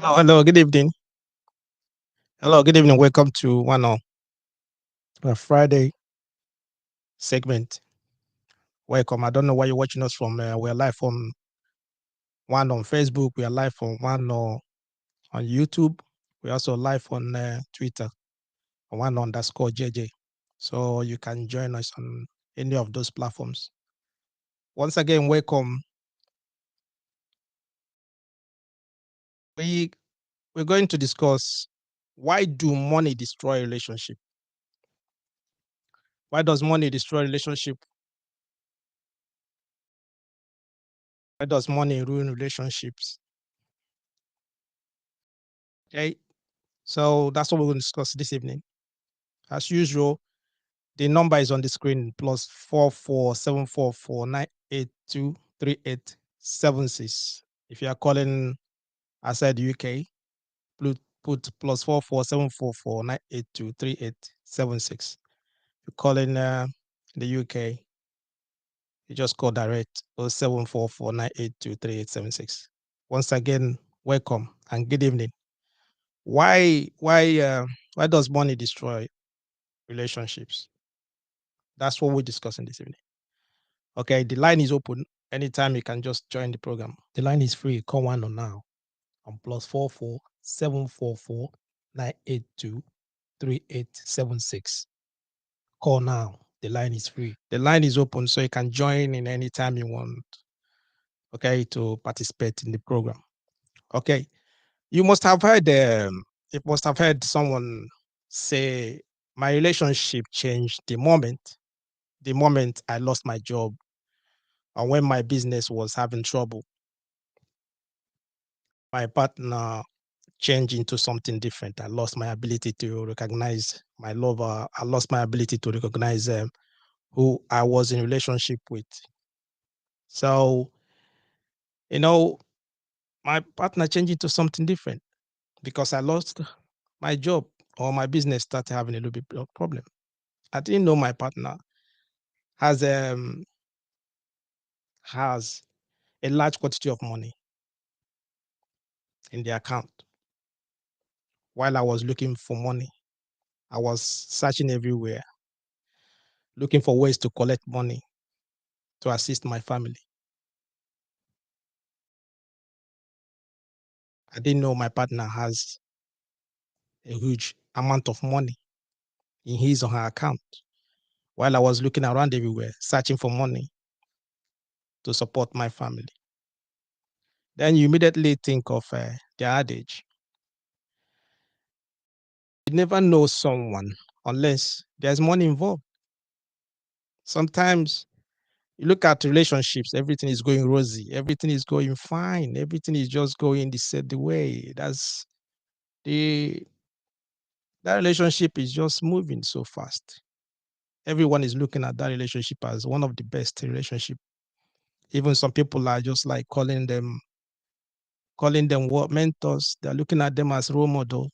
Hello, good evening. Hello, good evening. Welcome to one on a Friday segment. Welcome. I don't know why you're watching us from. We're live on one on Facebook. We are live on one on YouTube. We're also live on Twitter, one underscore JJ. So you can join us on any of those platforms. Once again, welcome. We we're going to discuss why do money destroy relationship? Why does money destroy relationship? Why does money ruin relationships? Okay, so that's what we're going to discuss this evening. As usual, the number is on the screen +447449823876. If you are calling outside the UK, put +447449823876. If you're calling the UK, you just call direct 0744982386. Once again, welcome and good evening. Why does money destroy relationships? That's what we're discussing this evening. Okay, the line is open. Anytime you can just join the program. The line is free. Call one on now on +447449823876. Call now. The line is free. The line is open, so you can join in any time you want. Okay, to participate in the program. Okay, you must have heard. You must have heard someone say, "My relationship changed the moment I lost my job, or when my business was having trouble. My partner changed into something different. I lost my ability to recognize my lover. I lost my ability to recognize who I was in relationship with. So, you know, my partner changed into something different because I lost my job or my business started having a little bit of problem. I didn't know my partner has has a large quantity of money in the account. While I was looking for money, I was searching everywhere, looking for ways to collect money to assist my family. I didn't know my partner has a huge amount of money in his or her account. While I was looking around everywhere, searching for money to support my family. Then you immediately think of the adage: you never know someone unless there's money involved. Sometimes you look at relationships, everything is going rosy, everything is going fine, everything is just going the way. The that relationship is just moving so fast. Everyone is looking at that relationship as one of the best relationship. Even some people are just like calling them what mentors. They're looking at them as role model,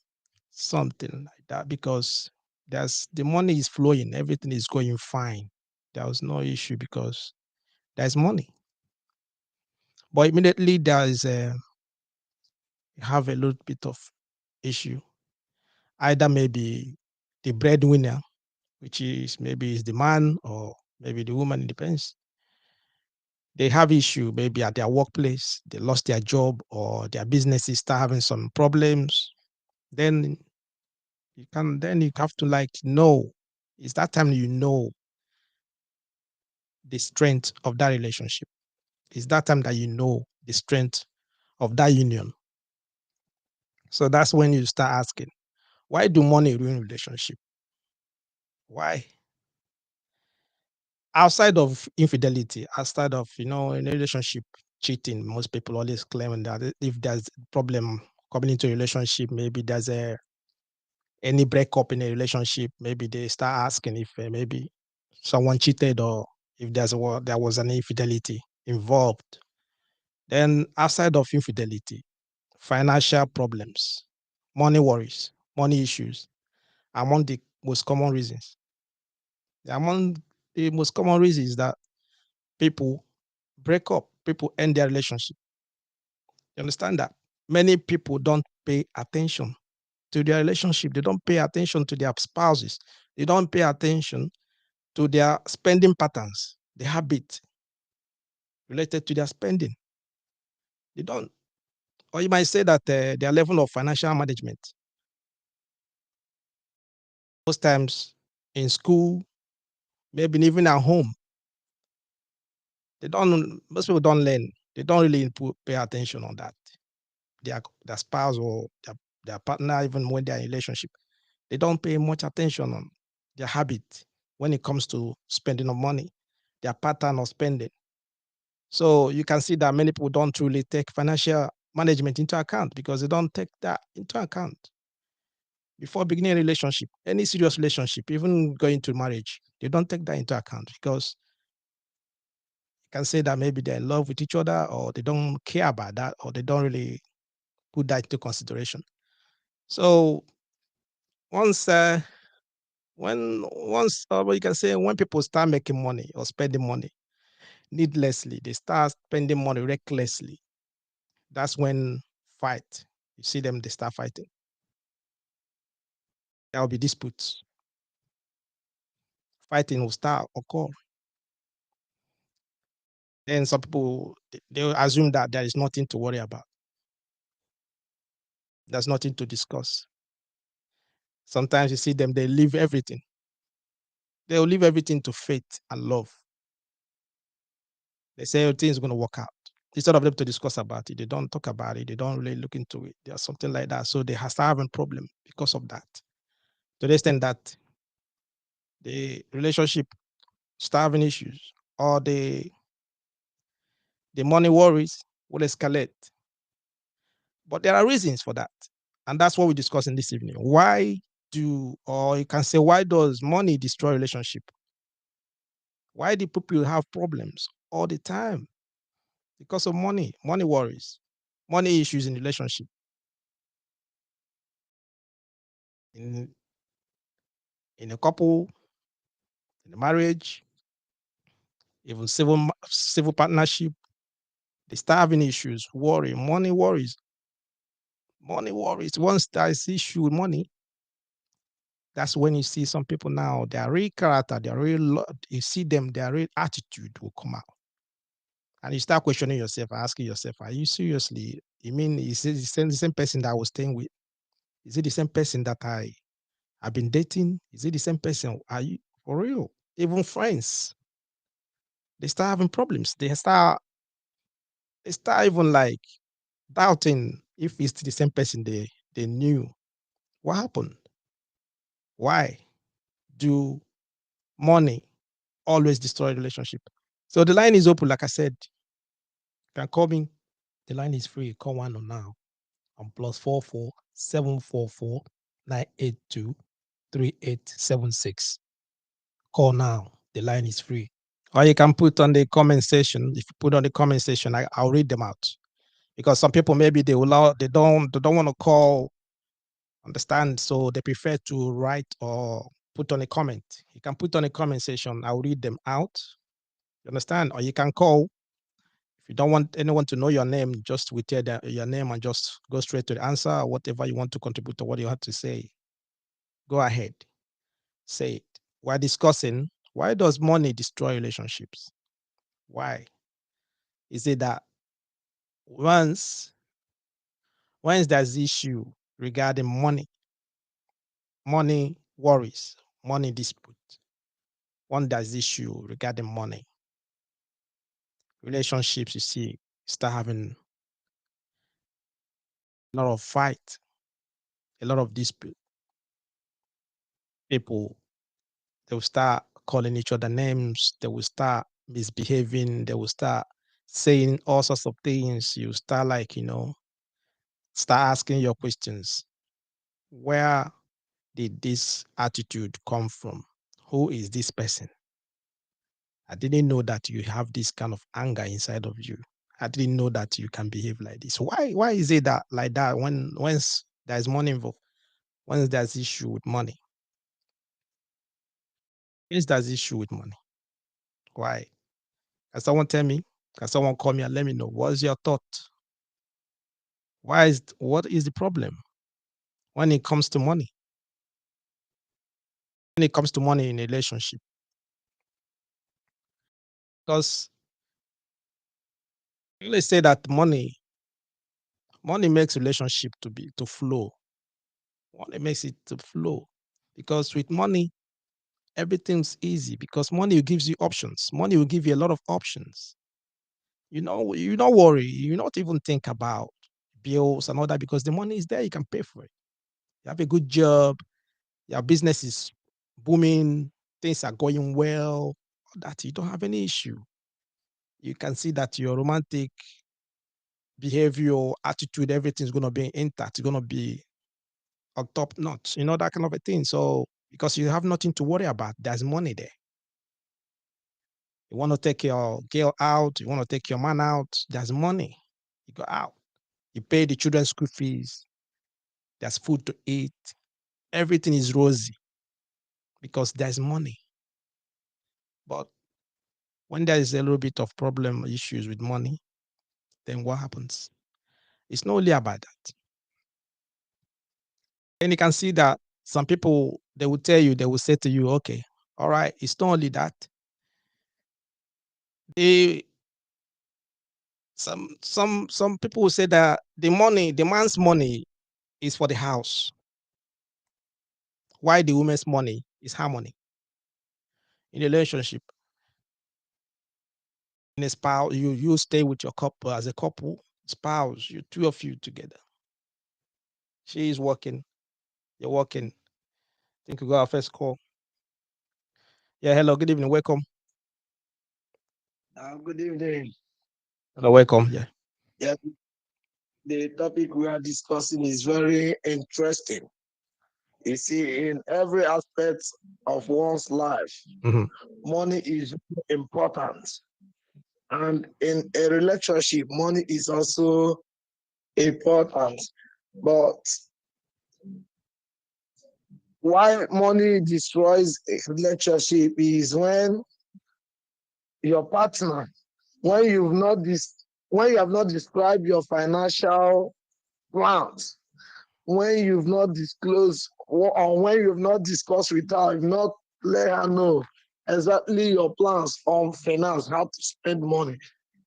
something like that, because there's the money is flowing, everything is going fine. There was no issue because there's money. But immediately there is a you have a little bit of issue. Either maybe the breadwinner, which is maybe is the man or maybe the woman, it depends. They have issue maybe at their workplace, they lost their job or their businesses start having some problems. Then you have to like know. It's that time you know the strength of that relationship. It's that time that you know the strength of that union. So that's when you start asking, why do money ruin relationship? Why? Outside of infidelity, outside of in a relationship cheating, most people always claim that if there's problem coming into a relationship, maybe there's any breakup in a relationship, maybe they start asking if maybe someone cheated or if there was an infidelity involved. Then outside of infidelity, financial problems, money worries, money issues, among the most common reasons. Among the most common reasons that people break up, people end their relationship. You understand that? Many people don't pay attention to their relationship. They don't pay attention to their spouses. They don't pay attention to their spending patterns, the habit related to their spending. They don't. Or you might say that their level of financial management. Most times in school, maybe even at home, they don't. Most people don't learn. They don't really pay attention on that. Their spouse or their partner, even when they're in a relationship, they don't pay much attention on their habit when it comes to spending of money, their pattern of spending. So you can see that many people don't really take financial management into account because they don't take that into account before beginning a relationship, any serious relationship, even going to marriage. They don't take that into account because you can say that maybe they're in love with each other or they don't care about that or they don't really put that into consideration. So once you can say when people start making money or spending money needlessly, they start spending money recklessly. That's when fight. You see them, they start fighting. There will be disputes. Fighting will start occur. Then some people they will assume that there is nothing to worry about. There's nothing to discuss. Sometimes you see them, they leave everything. They will leave everything to faith and love. They say everything is going to work out. Instead of them to discuss about it, they don't talk about it. They don't really look into it. There's something like that. So they start having problem because of that. To the extent that the relationship start having issues or the money worries will escalate. But there are reasons for that. And that's what we discuss in this evening. Or you can say, why does money destroy relationship? Why do people have problems all the time? Because of money worries, money issues in relationship, in, in a couple, in a marriage, even civil partnership. They start having issues, money worries. Once there is issue with money, that's when you see some people now, their real character, you see them, their real attitude will come out. And you start questioning yourself, asking yourself, are you seriously? You mean, is it the same person that I was staying with? Is it the same person that I've been dating? Is it the same person? Are you for real? Even friends, they start having problems. They start even like doubting if it's the same person they knew. What happened? Why do money always destroy relationship? So the line is open, like I said. You can call me. The line is free. Call one on now on +44 744 982 3876. Call now. The line is free. Or you can put on the comment section. If you put on the comment section, I'll read them out. Because some people maybe they don't want to call, understand, so they prefer to write or put on a comment. You can put on a comment section. I'll read them out. You understand? Or you can call. If you don't want anyone to know your name, just withhold your name and just go straight to the answer or whatever you want to contribute to what you have to say. Go ahead. Say it. We're discussing, why does money destroy relationships? Why? Is it that once once there's issue regarding money worries, money dispute, when there's issue regarding money, relationships, you see, start having a lot of fight, a lot of dispute. People, they will start calling each other names, they will start misbehaving, they will start saying all sorts of things. You start like, start asking your questions. Where did this attitude come from? Who is this person? I didn't know that you have this kind of anger inside of you. I didn't know that you can behave like this. Why is it that like that when once there's money involved, once there's issue with money? Once there's issue with money. Why? Can someone tell me? Can someone call me and let me know? What's your thought? What is the problem when it comes to money? When it comes to money in a relationship, because let's say that money makes relationship to flow. Money makes it to flow because with money everything's easy because money gives you options. Money will give you a lot of options. You don't worry. You not even think about bills and all that because the money is there. You can pay for it. You have a good job. Your business is booming. Things are going well. All that you don't have any issue. You can see that your romantic behavior, attitude, everything's gonna be intact. It's gonna be on top notch. That kind of a thing. So because you have nothing to worry about, there's money there. You want to take your girl out, you want to take your man out, there's money. You go out. You pay the children's school fees, there's food to eat, everything is rosy because there's money. But when there is a little bit of problem issues with money, then what happens? It's not only about that. And you can see that some people they will tell you, they will say to you, okay, all right, it's not only that. They some people will say that the man's money is for the house. Why the woman's money is harmony in a relationship. In a spouse, you stay with your couple as a couple, spouse, you two of you together. She is working, you're working. I think we got our first call. Yeah, hello, good evening, welcome. Good evening. Hello, welcome. Yeah. Yeah, the topic we are discussing is very interesting. You see, in every aspect of one's life, Hmm. money is important. And in a relationship, money is also important. But why money destroys a relationship is when your partner, when you've not when you have not described your financial plans, when you've not disclosed or when you've not discussed with her, you've not let her know exactly your plans on finance, how to spend money.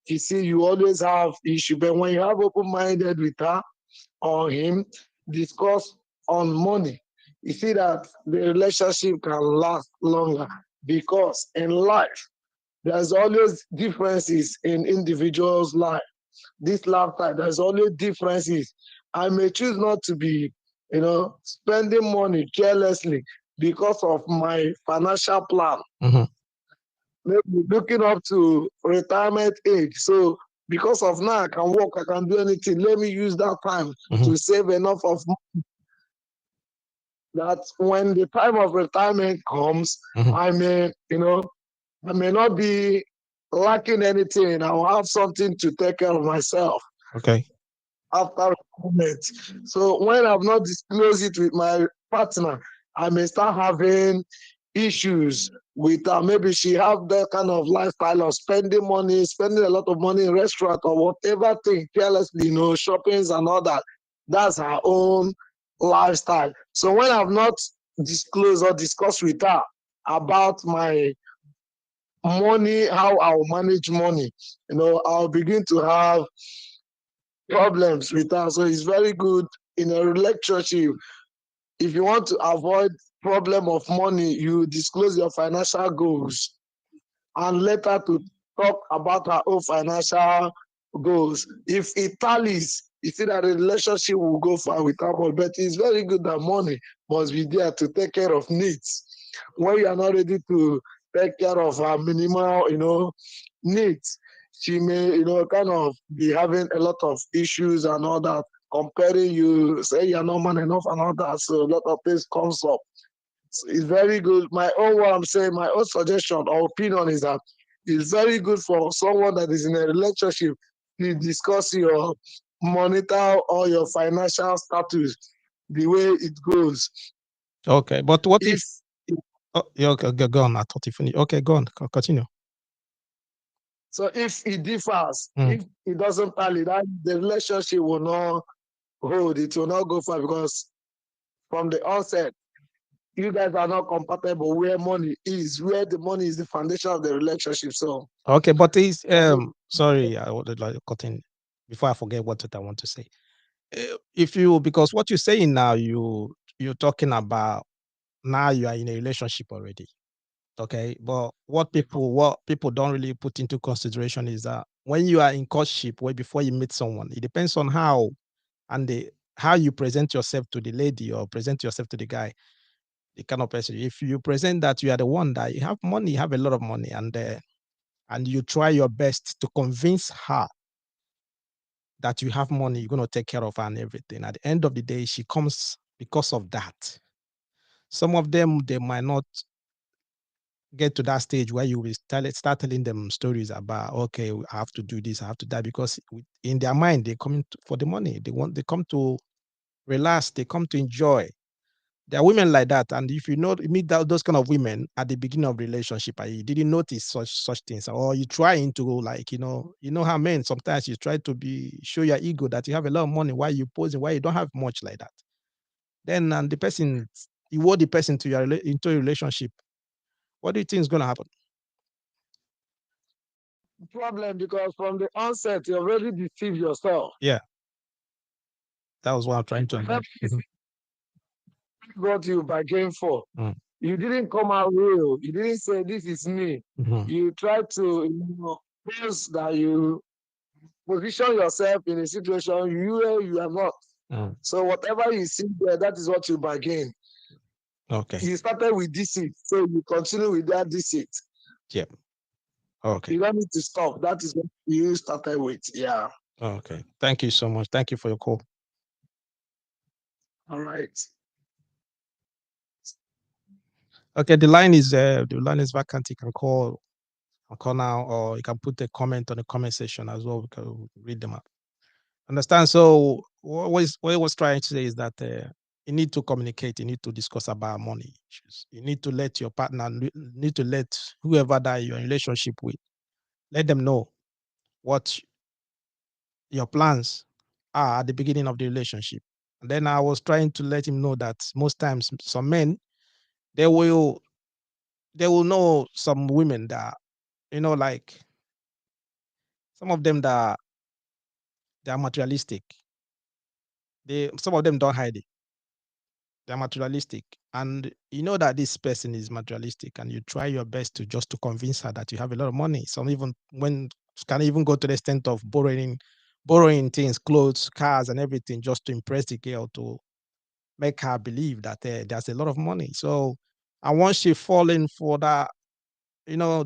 You see, you always have issue. But when you have open-minded with her or him, discuss on money, you see that the relationship can last longer because in life, there's always differences in individuals' life. This lifetime, there's always differences. I may choose not to be, spending money carelessly because of my financial plan. Hmm. Maybe looking up to retirement age. So because of now, I can work, I can do anything. Let me use that time Hmm. to save enough of that when the time of retirement comes, Hmm. I may, I may not be lacking anything. I'll have something to take care of myself Okay. after retirement. So when I've not disclosed it with my partner, I may start having issues with her. Maybe she have that kind of lifestyle of spending money, spending a lot of money in restaurant or whatever thing carelessly, shoppings and all that. That's her own lifestyle. So when I've not disclosed or discussed with her about my money, how I'll manage money, I'll begin to have problems with her. So it's very good in a relationship. If you want to avoid problem of money, you disclose your financial goals and let her to talk about her own financial goals. If it tallies, you see that the relationship will go far with her. But it's very good that money must be there to take care of needs. When you are not ready to take care of her minimal, needs, she may, kind of be having a lot of issues and all that, comparing you, say you're not man enough and all that. So a lot of things comes up. So it's very good. What I'm saying, my own suggestion or opinion is that it's very good for someone that is in a relationship to discuss your monetary or your financial status the way it goes. Okay. But what if If yeah, okay, go on. I thought you finished. Okay, go on. Continue. if it differs, Mm. if it doesn't tally, that the relationship will not. hold, it will not go far because from the onset, you guys are not compatible where money is, where the money is the foundation of the relationship. So Okay, but it's that's what sorry, I would like cut in before I forget what I want to say. If you, because what you're saying now, you're talking about now you are in a relationship already. Okay, but what people don't really put into consideration is that when you are in courtship, way before you meet someone, it depends on how and the how you present yourself to the lady or present yourself to the guy, the kind of person. If you present that you are the one that you have money, you have a lot of money, and you try your best to convince her that you have money, you're gonna take care of her and everything. At the end of the day, she comes because of that. Some of them they might not get to that stage where you will start telling them stories about, okay, I have to do this, I have to that, because in their mind they come for the money. They come to relax, they come to enjoy. There are women like that, and if you know you meet those kind of women at the beginning of relationship, and you didn't notice such things, or you trying to like how men sometimes you try to be show your ego that you have a lot of money while you posing, why you don't have much like that. Then and the person you want the person to into a relationship. What do you think is going to happen? problem because from the onset, you already deceived yourself. Yeah, that was what I'm trying to That's avoid. Mhm, what you bargained for. mm, You didn't come out real. You didn't say, this is me. mhm, You tried to, prove that you position yourself in a situation you are not. mm. So whatever you see there, that is what you bargain. Okay. You started with deceit, so you continue with that deceit. Yeah. Okay. You don't need to stop. That is what you started with. Yeah. Okay. Thank you so much. Thank you for your call. All right. Okay, the line is vacant. You can call now, or you can put a comment on the comment section as well. We can read them out. Understand? So what I was trying to say is that you need to communicate. You need to discuss about money issues. You need to let your partner need to let whoever that you're in relationship with, let them know what your plans are at the beginning of the relationship. And then I was trying to let him know that most times some men they will they will know some women that like some of them that they are materialistic. Some of them don't hide it. They're materialistic. And you know that this person is materialistic, and you try your best to just to convince her that you have a lot of money. Some even when can even go to the extent of borrowing things, clothes, cars, and everything just to impress the girl, to make her believe that there's a lot of money. So, and once she fall in for that,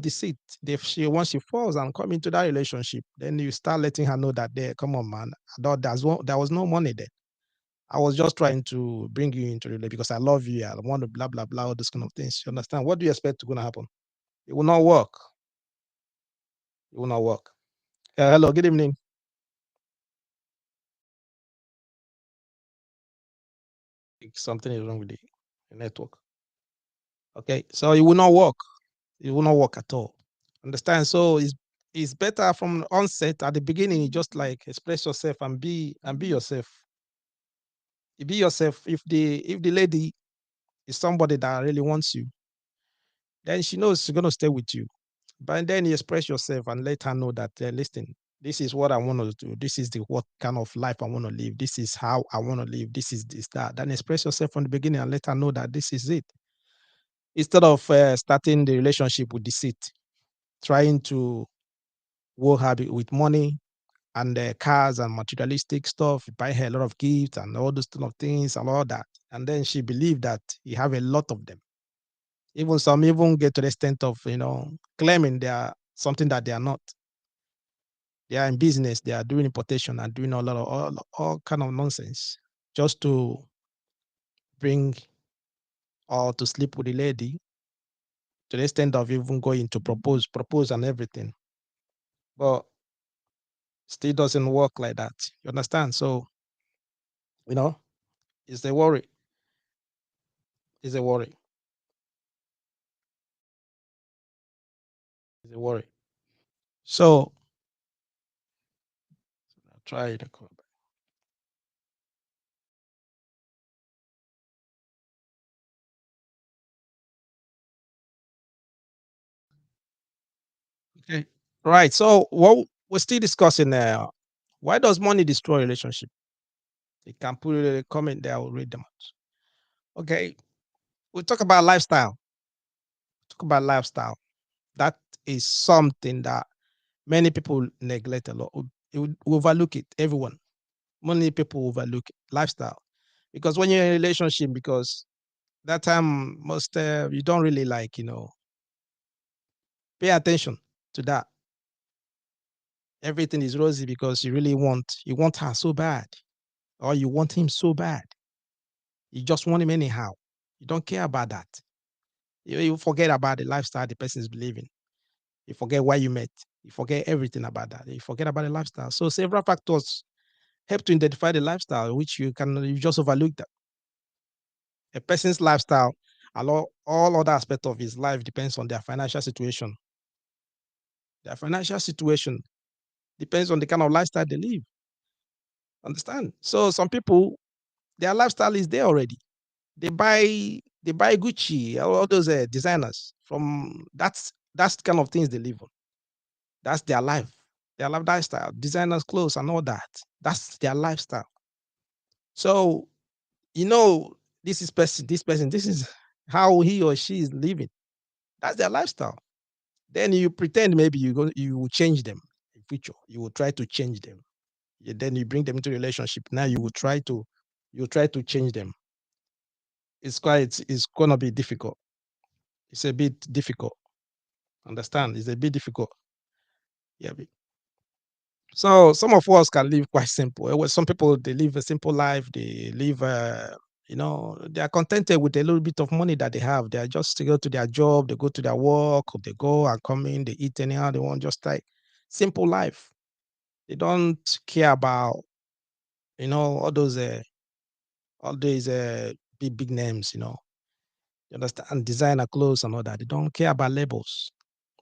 deceit, if she once she falls and come into that relationship, then you start letting her know that come on, man, I thought there was no money there. I was just trying to bring you into relate because I love you. I want to blah blah blah, all those kind of things. You understand? What do you expect to gonna happen? It will not work. It will not work. Hello, good evening. Something is wrong with the network. Okay, so it will not work. It will not work at all. Understand? So it's better from onset at the beginning. You just like express yourself and be yourself. You be yourself. If the lady is somebody that really wants you, then she knows she's gonna stay with you. But then you express yourself and let her know that listen, this is what I want to do. This is the what kind of life I want to live. This is how I want to live. This is this that. Then express yourself from the beginning and let her know that this is it. Instead of starting the relationship with deceit, trying to woo her with money and cars and materialistic stuff, you buy her a lot of gifts and all those kind of things and all that. And then she believed that you have a lot of them. Even some even get to the extent of, claiming they are something that they are not. They are in business, they are doing importation and doing a lot of all kind of nonsense just to bring or to sleep with the lady to the extent of even going to propose and everything. But still doesn't work like that. You understand? So, you know, it's a worry. It's a worry. It's a worry. So I'll try to call back. Okay. Right. So what we're still discussing why does money destroy relationship? You can put a comment there, I'll read them out. Okay. We talk about lifestyle. Talk about lifestyle. That is something that many people neglect a lot. We overlook it. Everyone. Many people overlook it. Lifestyle. Because when you're in a relationship, because that time most you don't really like, pay attention to that. Everything is rosy because you want her so bad, or you want him so bad. You just want him anyhow. You don't care about that. You forget about the lifestyle the person is living. You forget why you met. You forget everything about that. You forget about the lifestyle. So several factors help to identify the lifestyle, which you just overlook that. A person's lifestyle, all other aspects of his life depends on their financial situation. Their financial situation depends on the kind of lifestyle they live. Understand? So some people, their lifestyle is there already. They buy Gucci, all those designers from that's the kind of things they live on. That's their life. Their lifestyle, designers clothes and all that. That's their lifestyle. So you know this is how he or she is living. That's their lifestyle. Then you pretend maybe you will change them in future. You will try to change them. Then you bring them into relationship. Now you try to change them. It's gonna be difficult. It's a bit difficult. Understand? It's a bit difficult. Yeah. So some of us can live quite simple. Some people they live a simple life. They live, they are contented with a little bit of money that they have. They are just to go to their job, they go to their work, they go and come in, they eat anyhow they want, just like simple life. They don't care about all these big names. You understand? And designer clothes and all that. They don't care about labels.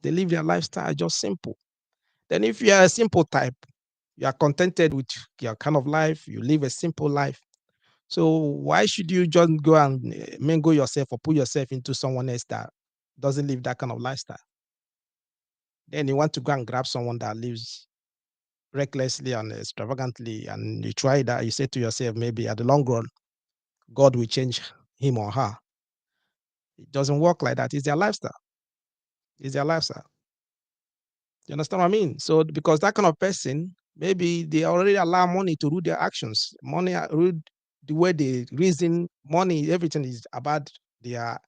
They live their lifestyle just simple. Then if you are a simple type, you are contented with your kind of life, you live a simple life. So why should you just go and mingle yourself or put yourself into someone else that doesn't live that kind of lifestyle? Then you want to go and grab someone that lives recklessly and extravagantly, and you try that, you say to yourself, maybe at the long run, God will change him or her. It doesn't work like that. It's their lifestyle. It's their lifestyle. You understand what I mean? So because that kind of person, maybe they already allow money to rule their actions. Money rule the way they reason. Money, everything is about their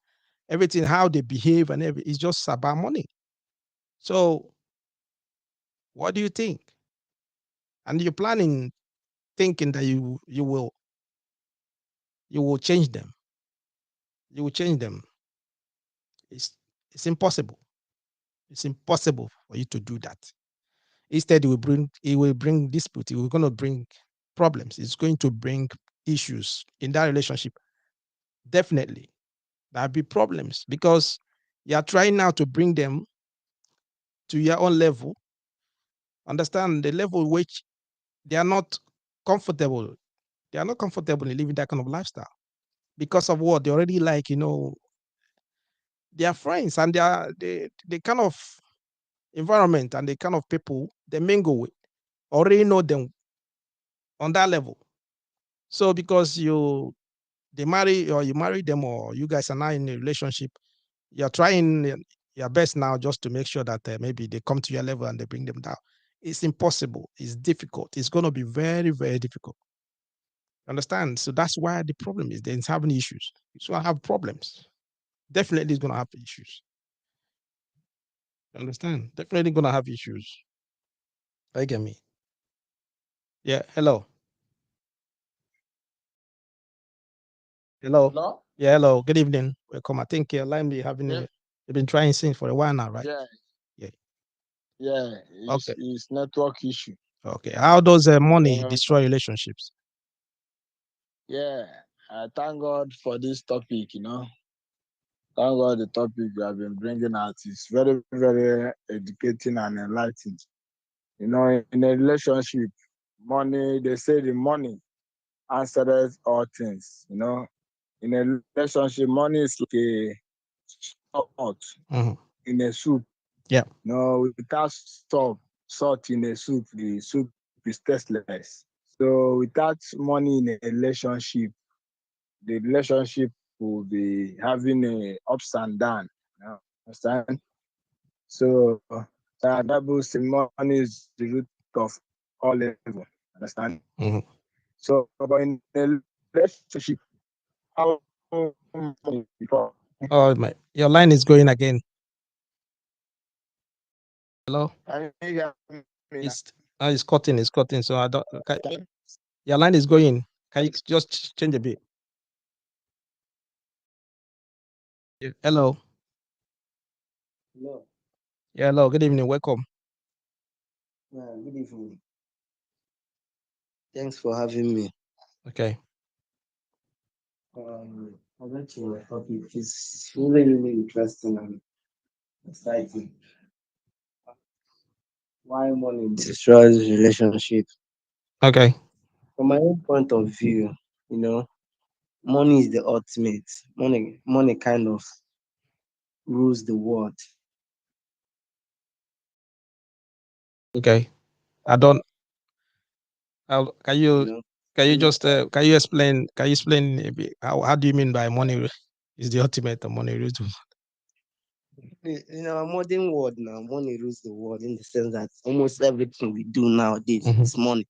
everything, how they behave, and it's just about money. So what do you think? And you're planning, thinking that you will change them. You will change them. It's it's impossible. It's impossible for you to do that. Instead, it will bring dispute. It will going to bring problems. It's going to bring issues in that relationship. Definitely, there'll be problems because you are trying now to bring them to your own level. Understand the level which they are not comfortable. They are not comfortable in living that kind of lifestyle because of what they already like. They are friends and the kind of environment and the kind of people they mingle with already know them on that level. So because you marry them, or you guys are now in a relationship, you're trying your best now just to make sure that maybe they come to your level and they bring them down. It's impossible. It's difficult. It's going to be very, very difficult. Understand? So that's why the problem is they're having issues. It's going to have problems. Definitely, it's going to have issues. Understand? Definitely going to have issues. I get me. Yeah. Hello. Hello. Hello? Yeah. Hello. Good evening. Welcome. I think line be having Yes, you've been trying since for a while now, right? yeah, Yeah. yeah. Okay. It's network issue. Okay. How does money So destroy relationships? yeah, I thank God for this topic. Thank God the topic we have been bringing out is very, very educating and enlightening. In a relationship, money. They say the money answers all things. In a relationship, money is like a salt Mhm. in a soup. Yeah. No, without salt in a soup, the soup is tasteless. So without money in a relationship, the relationship will be having a ups and down. You understand? So the Bible says money is the root of all evil. Understand? Mhm. So, but in a relationship, how money before? Oh my, your line is going again. Hello. Can you hear me now? It's cutting. It's cutting. So I don't. Can Okay. Your line is going. Can you just change a bit? Hello. Hello. Yeah. Hello. Good evening. Welcome. Good evening. Thanks for having me. Okay. I went to a topic. It's really, really interesting and exciting. Why money destroys relationship? Okay. From my own point of view, you know, money is the ultimate. Money kind of rules the world. Okay. I don't. Can You you know, just can you explain? Can you explain a bit? How do you mean by money is the ultimate of money? in our modern world now, money rules the world in the sense that almost everything we do nowadays Mm-hmm. is money.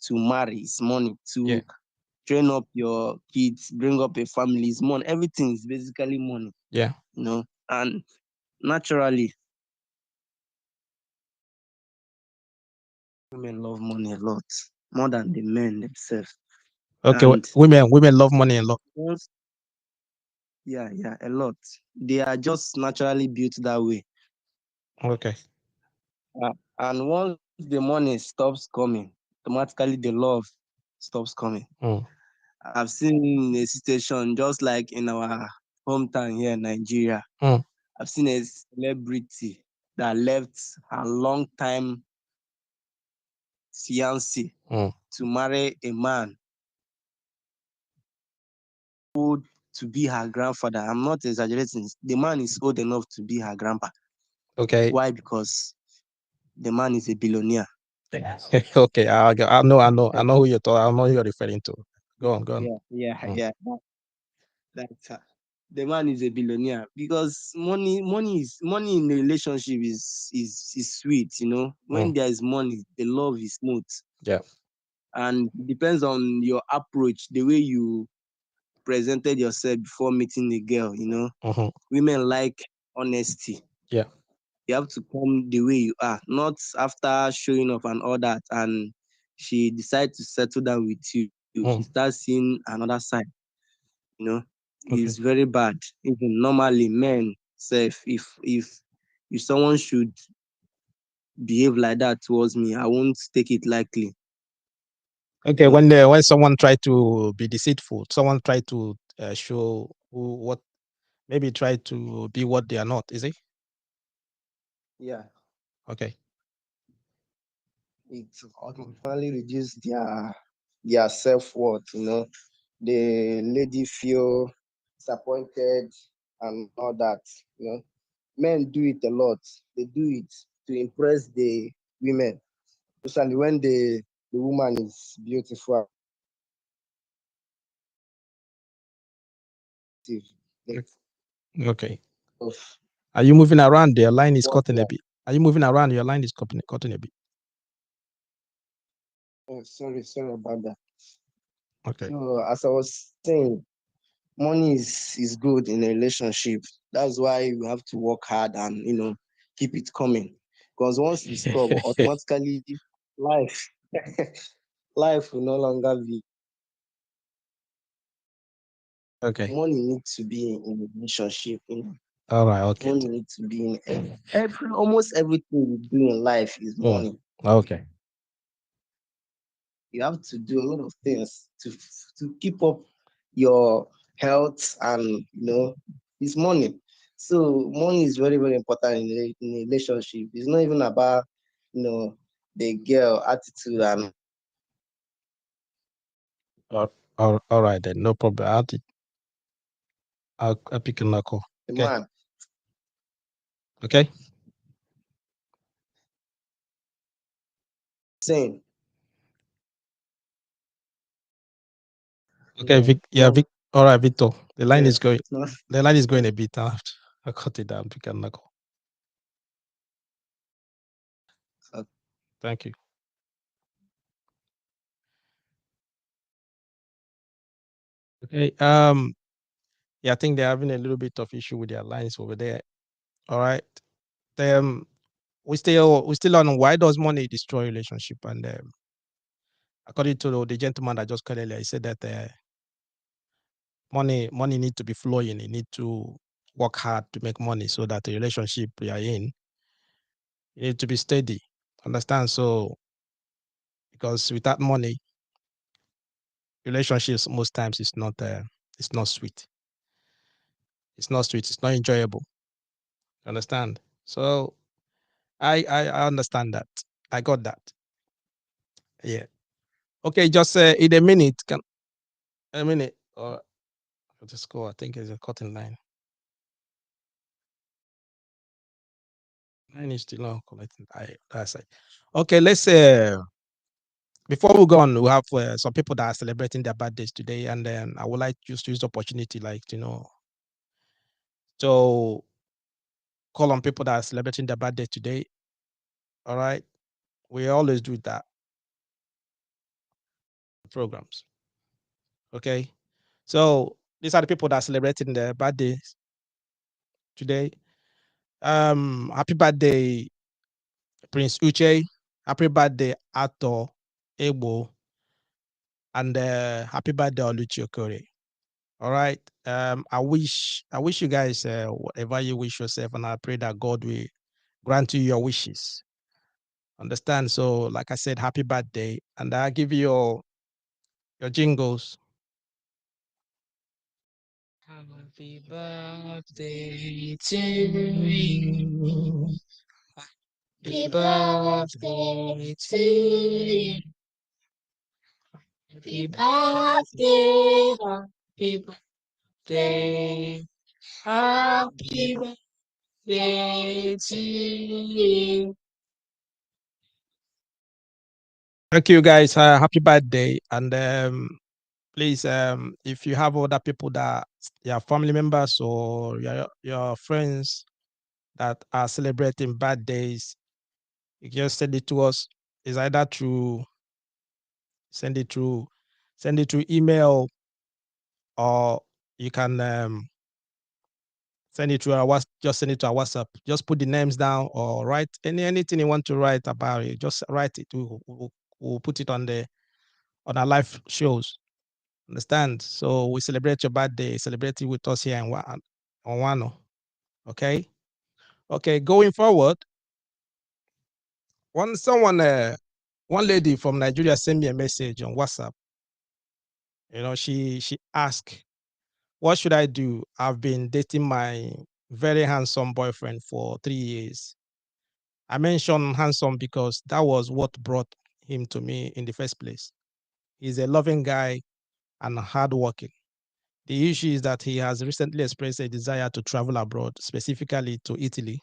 To marry is money. Yeah. To train up your kids, bring up a family is money. Everything is basically money, Yeah. And naturally, women love money a lot, more than the men themselves. Okay. And Women love money a lot. once, yeah, a lot. They are just naturally built that way. Okay. And once the money stops coming, automatically the love stops coming. Mm. I've seen a situation just like in our hometown here in Nigeria. Mm. I've seen a celebrity that left a long time fiancé Mm. to marry a man old to be her grandfather. I'm not exaggerating. The man is old enough to be her grandpa. Okay. Why? Because the man is a billionaire. Okay. I know. I know. I know who you're talking. I know who you're referring to. Go on. Go on. Yeah, yeah, Mm. yeah. That's the man is a billionaire because money in a relationship is sweet. Mm. When there is money, the love is smooth, Yeah. and it depends on your approach, the way you presented yourself before meeting the girl. Mm-hmm. Women like honesty. Yeah. You have to come the way you are, not after showing off and all that. And she decides to settle down with you. She Mm. starts seeing another side. You know, it's Okay. very bad. Even normally, men self, if someone should behave like that towards me, I won't take it lightly. Okay. You know, When someone try to be deceitful, someone try to show what maybe try to be what they are not. Is it? yeah, Okay. it automatically reduce their self worth. The lady feel disappointed and all that. You know, Men do it a lot. They do it to impress the women, especially when the woman is beautiful. They Okay. of Are you moving around? Your line is what cutting they a are. bit. Are you moving around? Your line is cutting a bit. Oh, sorry about that. Okay. So as I was saying, money is good in a relationship. That's why you have to work hard and keep it coming. Because once you stop, automatically life life will no longer be. Okay. Money needs to be in a relationship. All right. Okay. Money needs to be in almost everything you do in life is Mm. money. Okay. You have to do a lot of things to keep up your health, and it's money. So money is very, very important in a relationship. It's not even about the girl attitude and All right then. No problem. I'll pick a knuckle. the Okay. man. Okay. Saying Okay, no, Yeah, no, all right, Victor. The line yeah, is going. no. The line is going a bit. I cut it down. We can go. Thank you. Okay. Yeah, I think they're having a little bit of issue with their lines over there. All right. We still on why does money destroy relationship? And according to the gentleman that just called earlier, he said that money need to be flowing. You need to work hard to make money so that the relationship you are in, you need to be steady. Understand? So because without money, relationships most times it's not sweet. It's not sweet. It's not enjoyable. Understand? So I understand that. I got that. Yeah. Okay. Just in a minute. Can a minute or I'll just go. I think it's a cutting line. Line is still not connecting. That's it. Okay. Let's say before we go on, we have some people that are celebrating their birthdays today, and then I would like just to use the opportunity, like to call on people that are celebrating their birthday today. All right, we always do that programs. Okay, so these are the people that are celebrating their birthdays today. Happy birthday, Prince Uche. Happy birthday, Ato Ebo, and happy birthday, Oluchi Okore. All right. I wish you guys whatever you wish yourself, and I pray that God will grant you your wishes. Understand? So, like I said, happy birthday, and I give you your jingles. Happy birthday to you. Happy birthday to you. Happy birthday. Happy birthday. Happy birthday to you. Thank you, guys. Happy birthday, and please, if you have other people that your family members or your friends that are celebrating birthdays, you just send it to us. It's either through send it through send it through email, or you can send it to just send it to our WhatsApp. Just put the names down or write anything you want to write about it. Just write it. We'll put it on our live shows. Understand? So we celebrate your birthday. Celebrate it with us here on Wano. Okay. Okay. Going forward, one lady from Nigeria sent me a message on WhatsApp. She asked, "What should I do? I've been dating my very handsome boyfriend for 3 years." I mentioned handsome because that was what brought him to me in the first place. He's a loving guy and hardworking. The issue is that he has recently expressed a desire to travel abroad, specifically to Italy.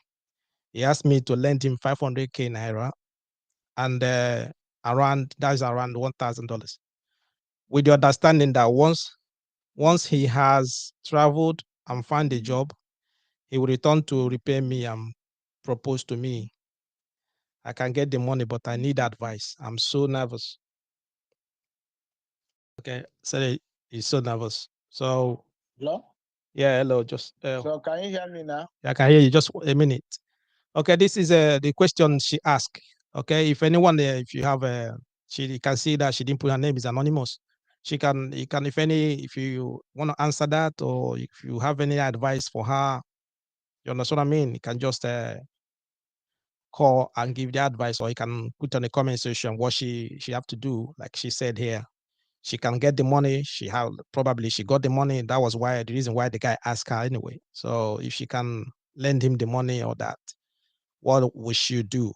He asked me to lend him 500K naira, and that's around $1,000, with the understanding that once he has traveled and found a job, he will return to repay me and propose to me. I can get the money, but I need advice. I'm so nervous. Okay, so he's so nervous. So Hello? yeah, hello. Just So can you hear me now? I can hear you. Just a minute. Okay, this is the question she asked. Okay, if anyone, if you have she can see that she didn't put her name is anonymous. If you want to answer that, or if you have any advice for her, you understand what I mean? You can just call and give the advice, or you can put on the comment section what she have to do. Like she said here, she can get the money. She got the money. That was the reason why the guy asked her anyway. So if she can lend him the money or that, what would she do?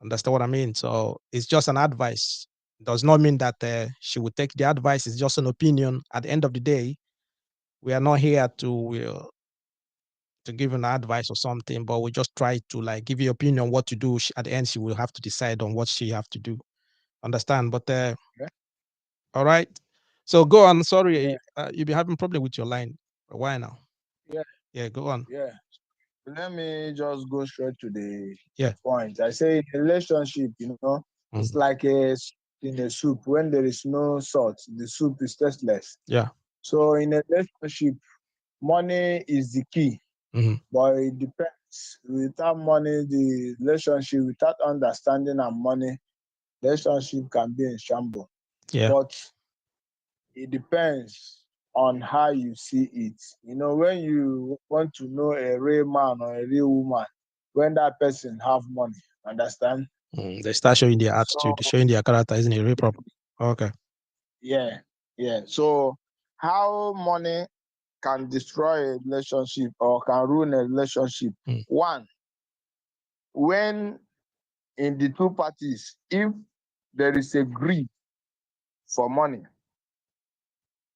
Understand what I mean? So it's just an advice. Does not mean that she would take the advice. It's just an opinion. At the end of the day, we are not here to give an advice or something, but we just try to like give you opinion on what to do. At the end, she will have to decide on what she have to do. Understand? But Yeah. all right. So go on. Yeah. Sorry, you've been having problem with your line. Why now? Yeah. Yeah, go on. Yeah. Let me just go straight to the Yeah. point. I say in a relationship, it's Mhm. like in a soup. When there is no salt, the soup is tasteless. Yeah. So in a relationship, money is the key, Mhm. but it depends. Without money, the relationship, without understanding and money, relationship can be in shambles. Yeah. But it depends on how you see it. When you want to know a real man or a real woman, when that person have money, understand? They start showing their So attitude, showing their character, isn't it? Real problem. Okay. yeah, yeah. So how money can destroy a relationship or can ruin a relationship? Mm. One, when in the two parties, if there is a greed for money,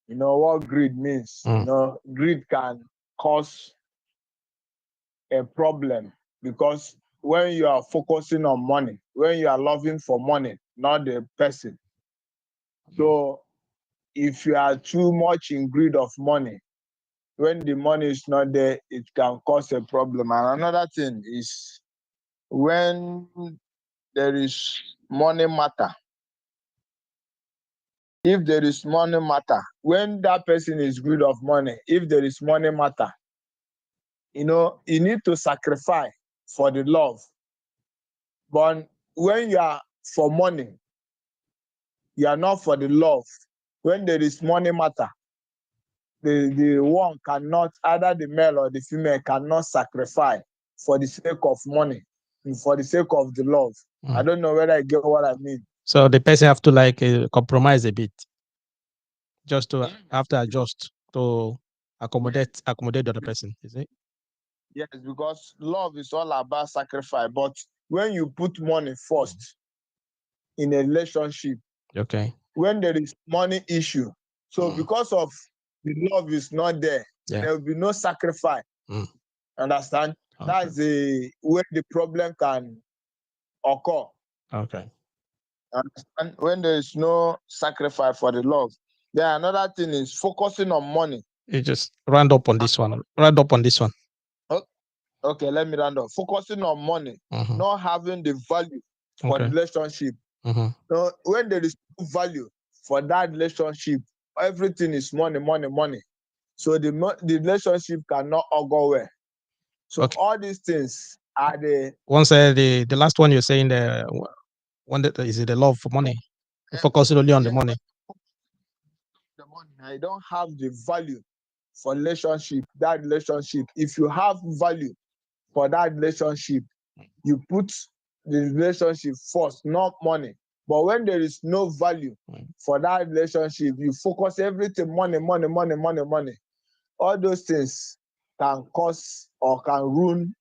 you know what greed means. Mm. Greed can cause a problem because when you are focusing on money, when you are loving for money, not the person. So if you are too much in greed of money, when the money is not there, it can cause a problem. And another thing is when there is money matter. If there is money matter, when that person is greed of money, if there is money matter, you need to sacrifice for the love. But when you are for money, you are not for the love. When there is money matter, the one cannot, either the male or the female cannot sacrifice for the sake of money and for the sake of the love. I Mm. don't know whether I get what I mean. So the person have to like compromise a bit, just to Yes, have to adjust to yes, accommodate the other person. Is it? yes, because love is all about sacrifice. But when you put money first in a relationship, Okay. when there is money issue, so Mm. because of the love is not there, Yeah. there will be no sacrifice. Mm. Understand? Okay. That's the where the problem can occur. Okay. Understand? When there is no sacrifice for the love. Then another thing is focusing on money. You just round up on this one. Round up on this one. O- Okay, let me round up. Focusing on money, Mm-hmm. not having the value for the Okay. relationship. Mm-hmm. So when there is no value for that relationship, everything is money, money, money. So the relationship cannot all go well. So Okay. all these things are the Once the last one you're saying the one that is it the love for money? You focusing only on the yes, money. the money. I don't have the value for relationship. That relationship, if you have value for that relationship, you put the relationship first, not money. But when there is no value Mm. for that relationship, you focus everything money, money, money, money, money. All those things can cause or can ruin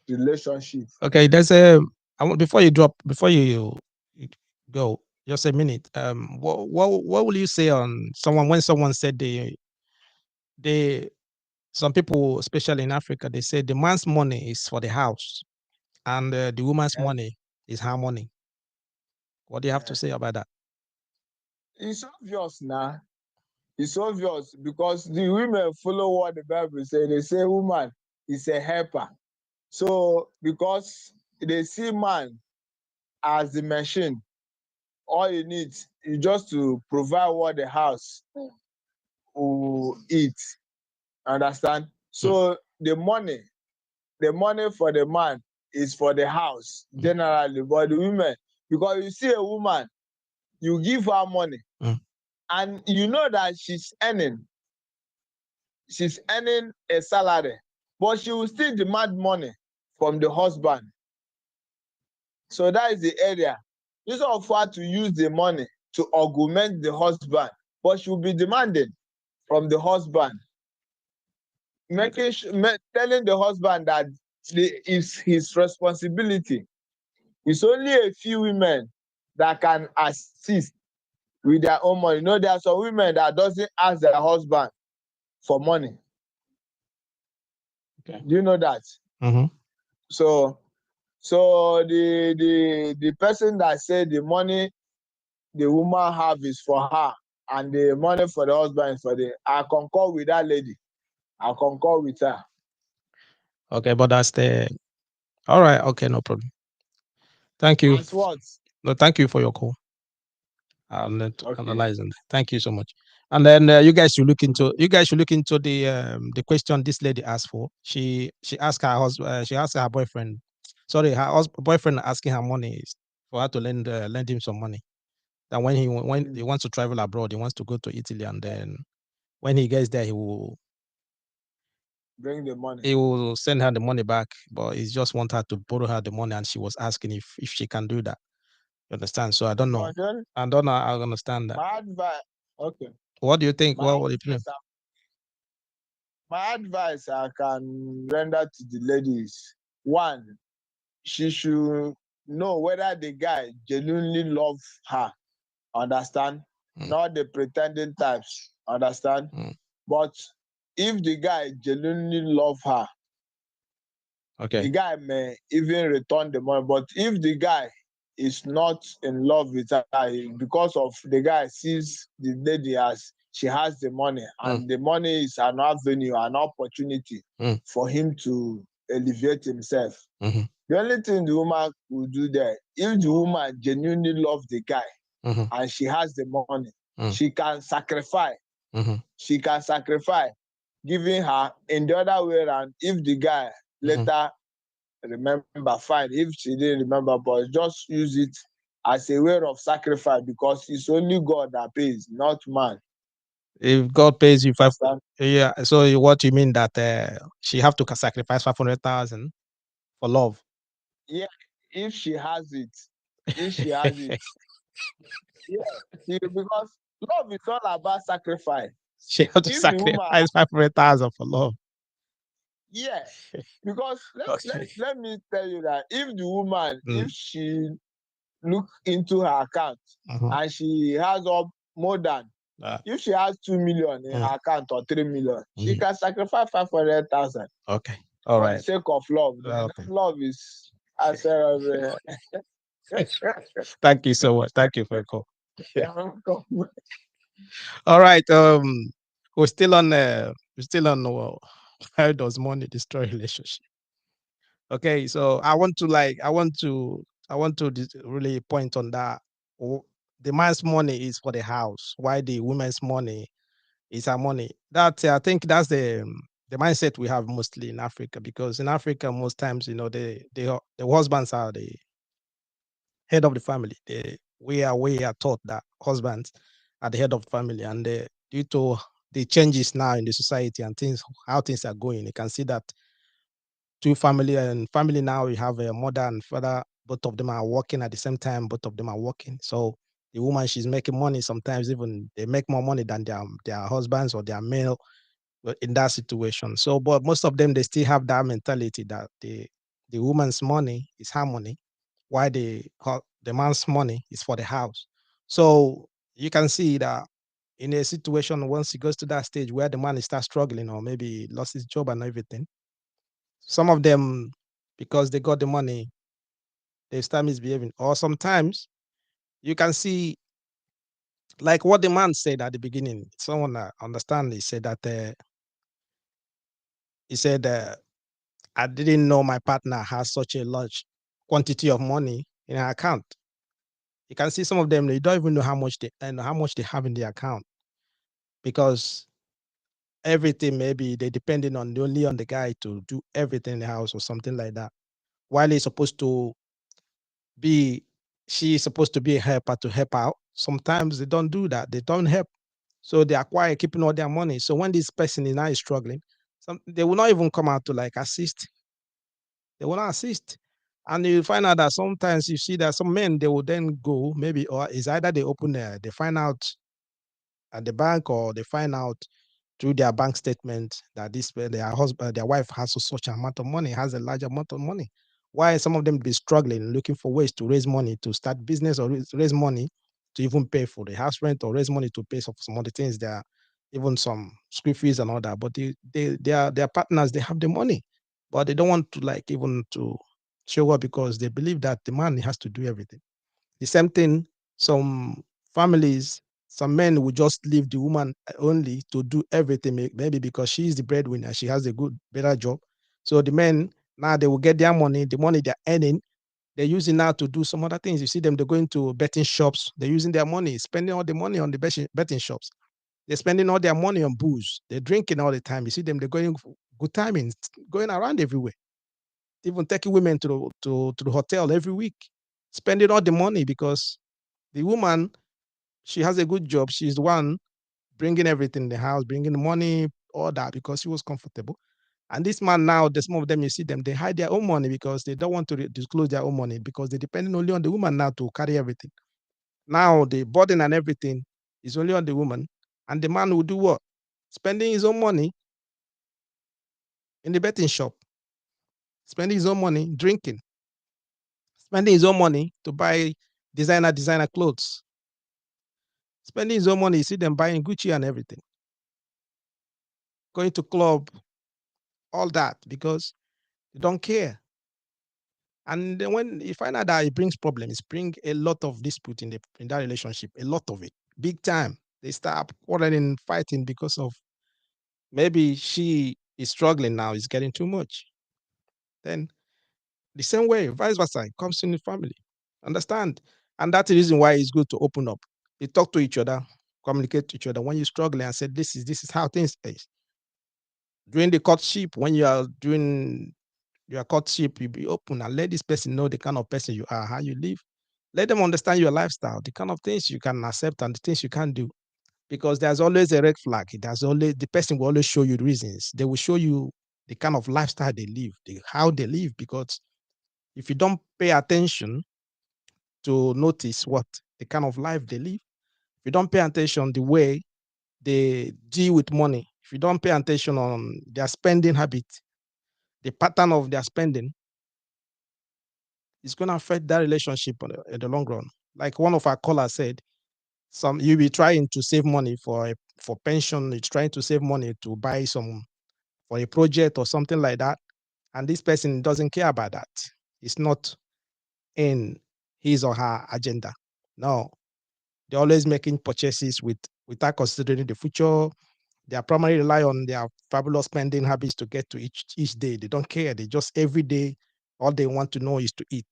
the relationship. Okay, there's a before you drop before you go, just a minute. What will you say on someone when someone said they some people, especially in Africa, they say the man's money is for the house and the woman's Yes, money is her money. What do you have to yes. say about that? It's obvious now. It's obvious because the women follow what the Bible says. They say woman is a helper. So because they see man as the machine, all you need is just to provide what the house will eat. Understand? Mm. So the money for the man is for the house Mm. generally, but the women, because you see a woman, you give her money, Mm. and you know that she's earning a salary, but she will still demand money from the husband. So that is the area. Instead of her to use the money to augment the husband, but she will be demanding from the husband, telling the husband that it's his responsibility. It's only a few women that can assist with their own money. There are some women that doesn't ask their husband for money. Okay. Do you know that? Mm-hmm. So the person that said the money the woman have is for her and the money for the husband is for the, I concur with that lady. I concur with her. Okay, but that's the all right. Okay, no problem. Thank you. As what? No, thank you for your call. I'll not Okay. analyze on that. Thank you so much. And then you guys should look into the question this lady asked for. She asked her husband. She asked her boyfriend. Sorry, boyfriend asking her money for her to lend him some money. That when he Mm. wants to travel abroad, he wants to go to Italy, and then when he gets there, Bring the money. he will send her the money back. But he just want her to borrow her the money, and she was asking if she can do that. You understand? So I don't know. But then I don't know. I understand that. my advice, okay, What do you think? my What do you think? advice, my advice I can render to the ladies: one, she should know whether the guy genuinely love her. Understand? Mm, Not the pretending types. Understand? mm, But if the guy genuinely love her, okay. the guy may even return the money. But if the guy is not in love with her, because of the guy sees the lady as she has the money, Mm, and the money is an avenue, an opportunity mm, for him to elevate himself. mm-hmm, The only thing the woman will do there, if the woman genuinely love the guy mm-hmm, and she has the money, mm, she can sacrifice. mm-hmm, She can sacrifice, giving her in the other way around. If the guy mm-hmm. later remember, fine. If she didn't remember, but just use it as a way of sacrifice, because it's only God that pays, not man. If God pays you five, Understand? yeah. So what you mean that she have to sacrifice 500,000 for love? Yeah, if she has it, if she has it, yeah. Because love is all about sacrifice. She have to If the woman, sacrifice 500,000 for love. yeah, because Okay. let me tell you that if the woman, Mm, if she look into her account mhm, and she has up more than, uh, if she has 2 million in mm, her account or 3 million, she mhm. can sacrifice 500,000 Okay. All for the right. sake of love. Then Okay. that love is as a Thank you so much. Thank you for your call. Yeah. welcome. All right. We're still on how does money destroy relationship? Okay, so I want to really point on that. The man's money is for the house, while the woman's money is her money. That I think that's the mindset we have mostly in Africa, because in Africa most times the husbands are the head of the family. We are taught that husbands are the head of the family, and due to the changes now in the society and things how things are going, you can see that two family now we have a mother and father, both of them are working at the same time, both of them are working. So the woman, she's making money, sometimes even they make more money than their husbands or their male in that situation. So but most of them, they still have that mentality that the woman's money is her money, while the man's money is for the house. So you can see that in a situation, once he goes to that stage where the man starts struggling or maybe lost his job and everything, some of them, because they got the money, they start misbehaving. Or sometimes you can see, like what the man said at the beginning. Someone understand. He said that I didn't know my partner has such a large quantity of money in her account. You can see some of them, they don't even know how much they have in the account, because everything, maybe they depending on only on the guy to do everything in the house or something like that, while he's supposed to be she's supposed to be a helper to help out. Sometimes they don't do that. They don't help. So they acquire keeping all their money. So when this person is now struggling, they will not even come out to like assist. They will not assist. And you find out that sometimes you see that some men, they will then go maybe, or it's either they find out at the bank, or they find out through their bank statement that their husband, their wife has such amount of money, has a large amount of money. Why some of them be struggling, looking for ways to raise money to start business, or raise money to even pay for the house rent, or raise money to pay for some other things. There, even some school fees and all that. But their partners, they have the money, but they don't want to like even to show up, because they believe that the man has to do everything. The same thing, some families, some men will just leave the woman only to do everything, maybe because she is the breadwinner, she has a good, better job. So the men, now they will get their money, the money they're earning, they're using now to do some other things. You see them, they're going to betting shops, they're using their money, spending all the money on the betting shops. They're spending all their money on booze. They're drinking all the time. You see them, they're going good timing, going around everywhere, even taking women to the hotel every week, spending all the money because the woman, she has a good job. She's the one bringing everything in the house, bringing the money, all that because she was comfortable. And this man now, the some of them, you see them, they hide their own money because they don't want to disclose their own money because they're depending only on the woman now to carry everything. Now the burden and everything is only on the woman, and the man will do what? Spending his own money in the betting shop, spending his own money drinking, spending his own money to buy designer clothes, spending his own money. You see them buying Gucci and everything, going to club, all that because they don't care. And then when you find out that it brings problems, bring a lot of dispute in that relationship, a lot of it, big time. They start quarreling, fighting because of maybe she is struggling now, it's getting too much. Then the same way, vice versa, it comes in the family. Understand? And that's the reason why it's good to open up. You talk to each other, communicate to each other. When you're struggling and say, this is how things is. During the courtship, when you are doing your courtship, you be open and let this person know the kind of person you are, how you live. Let them understand your lifestyle, the kind of things you can accept and the things you can't do. Because there's always a red flag. There's always the person will always show you the reasons. They will show you the kind of lifestyle they live, how they live. Because if you don't pay attention to notice what the kind of life they live, if you don't pay attention the way they deal with money, if you don't pay attention on their spending habit, the pattern of their spending, it's going to affect that relationship in the long run. Like one of our callers said, some you be trying to save money for pension, you're trying to save money to buy some for a project or something like that, and this person doesn't care about that. It's not in his or her agenda. No, they're always making purchases without considering the future. They are primarily rely on their fabulous spending habits to get to each day. They don't care. They just every day, all they want to know is to eat,